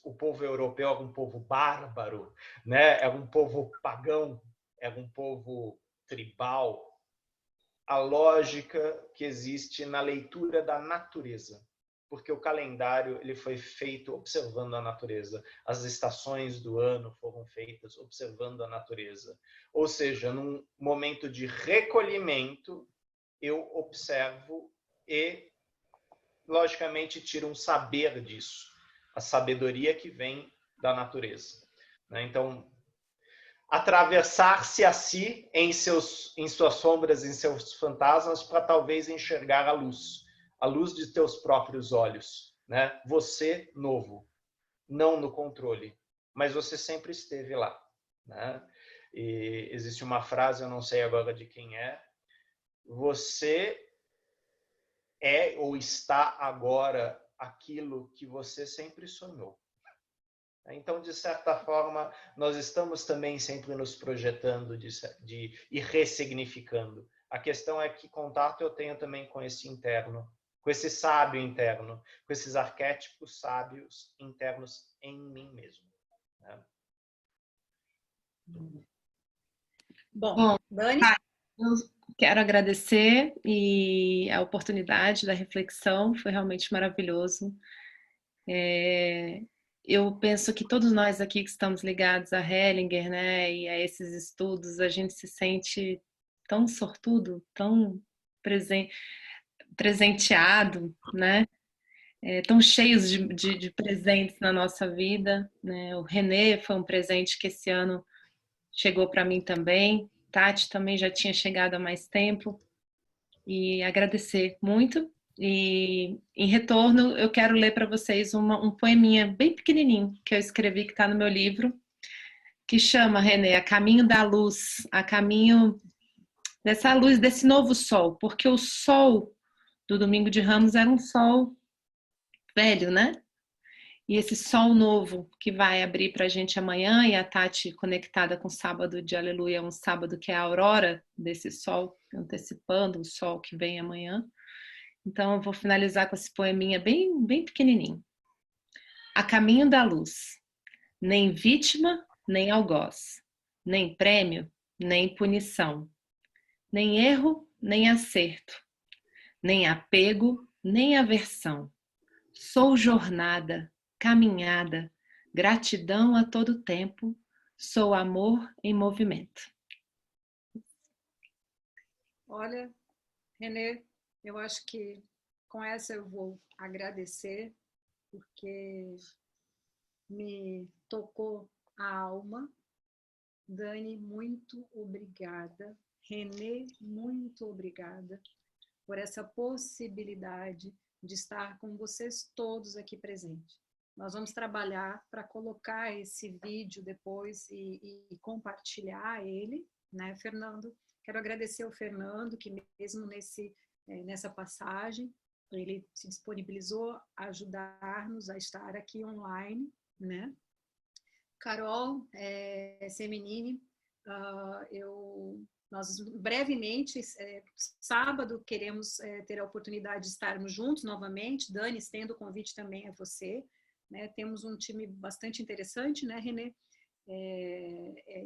o povo europeu é um povo bárbaro, né? É um povo pagão, é um povo tribal. A lógica que existe na leitura da natureza, porque o calendário ele foi feito observando a natureza. As estações do ano foram feitas observando a natureza. Ou seja, num momento de recolhimento, eu observo e, logicamente, tiro um saber disso. A sabedoria que vem da natureza. Então, atravessar-se a si em suas sombras, em seus fantasmas, para talvez enxergar a luz de teus próprios olhos, né? Você novo, não no controle, mas você sempre esteve lá, né? E existe uma frase, eu não sei agora de quem é, você é ou está agora aquilo que você sempre sonhou. Então, de certa forma, nós estamos também sempre nos projetando e ressignificando. A questão é que contato eu tenho também com esse interno, com esse sábio interno, com esses arquétipos sábios internos em mim mesmo. Né? Bom, Dani? Eu quero agradecer e a oportunidade da reflexão, foi realmente maravilhoso. Eu penso que todos nós aqui que estamos ligados a Hellinger, né, e a esses estudos, a gente se sente tão sortudo, tão presenteado, né? Tão cheios de presentes na nossa vida, né? O René foi um presente que esse ano chegou para mim também. Tati também já tinha chegado há mais tempo. E agradecer muito. E em retorno, eu quero ler para vocês um poeminha bem pequenininho que eu escrevi, que está no meu livro, que chama, René, A Caminho da Luz, a caminho dessa luz, desse novo sol, porque o sol do Domingo de Ramos era um sol velho, né? E esse sol novo que vai abrir para a gente amanhã, e a Tati conectada com o sábado de Aleluia, um sábado que é a aurora desse sol, antecipando o sol que vem amanhã. Então eu vou finalizar com esse poeminha bem, bem pequenininho. A caminho da luz, nem vítima, nem algoz, nem prêmio, nem punição, nem erro, nem acerto, nem apego, nem aversão. Sou jornada, caminhada, gratidão a todo tempo, sou amor em movimento. Olha, René, eu acho que com essa eu vou agradecer, porque me tocou a alma. Dani, muito obrigada. René, muito obrigada por essa possibilidade de estar com vocês todos aqui presentes. Nós vamos trabalhar para colocar esse vídeo depois e compartilhar ele, né, Fernando? Quero agradecer ao Fernando, que mesmo nessa passagem, ele se disponibilizou a ajudar-nos a estar aqui online, né? Carol Semenini, nós brevemente, sábado, queremos ter a oportunidade de estarmos juntos novamente. Dani, estendo o convite também a você, né? Temos um time bastante interessante, né, René?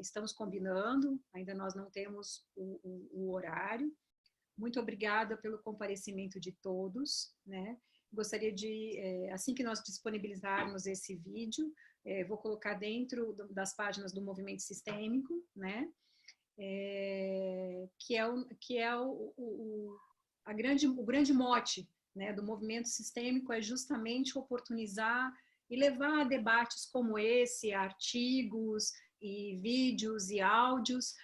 Estamos combinando, ainda nós não temos o horário. Muito obrigada pelo comparecimento de todos, né? Gostaria de, assim que nós disponibilizarmos esse vídeo, vou colocar dentro das páginas do Movimento Sistêmico, né? Que é o grande mote, né, do movimento sistêmico, é justamente oportunizar e levar a debates como esse, artigos e vídeos e áudios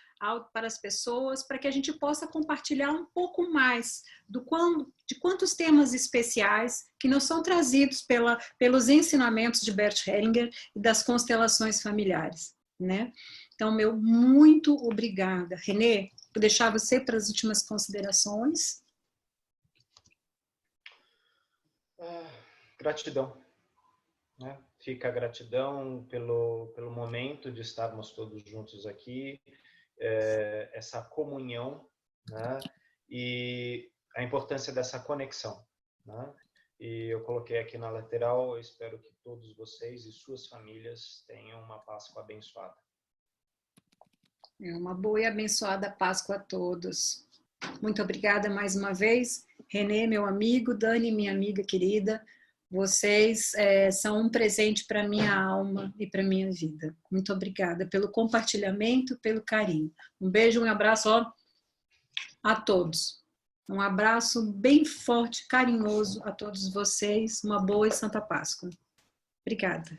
para as pessoas, para que a gente possa compartilhar um pouco mais de quantos temas especiais que não são trazidos pelos ensinamentos de Bert Hellinger e das constelações familiares, né? Então, meu muito obrigada. René, vou deixar você para as últimas considerações. Gratidão, né? Fica a gratidão pelo momento de estarmos todos juntos aqui, essa comunhão, né? E a importância dessa conexão, né? E eu coloquei aqui na lateral, eu espero que todos vocês e suas famílias tenham uma Páscoa abençoada. Uma boa e abençoada Páscoa a todos. Muito obrigada mais uma vez. René, meu amigo, Dani, minha amiga querida, vocês são um presente para minha alma e para minha vida. Muito obrigada pelo compartilhamento, pelo carinho. Um beijo, um abraço a todos. Um abraço bem forte, carinhoso a todos vocês. Uma boa e santa Páscoa. Obrigada.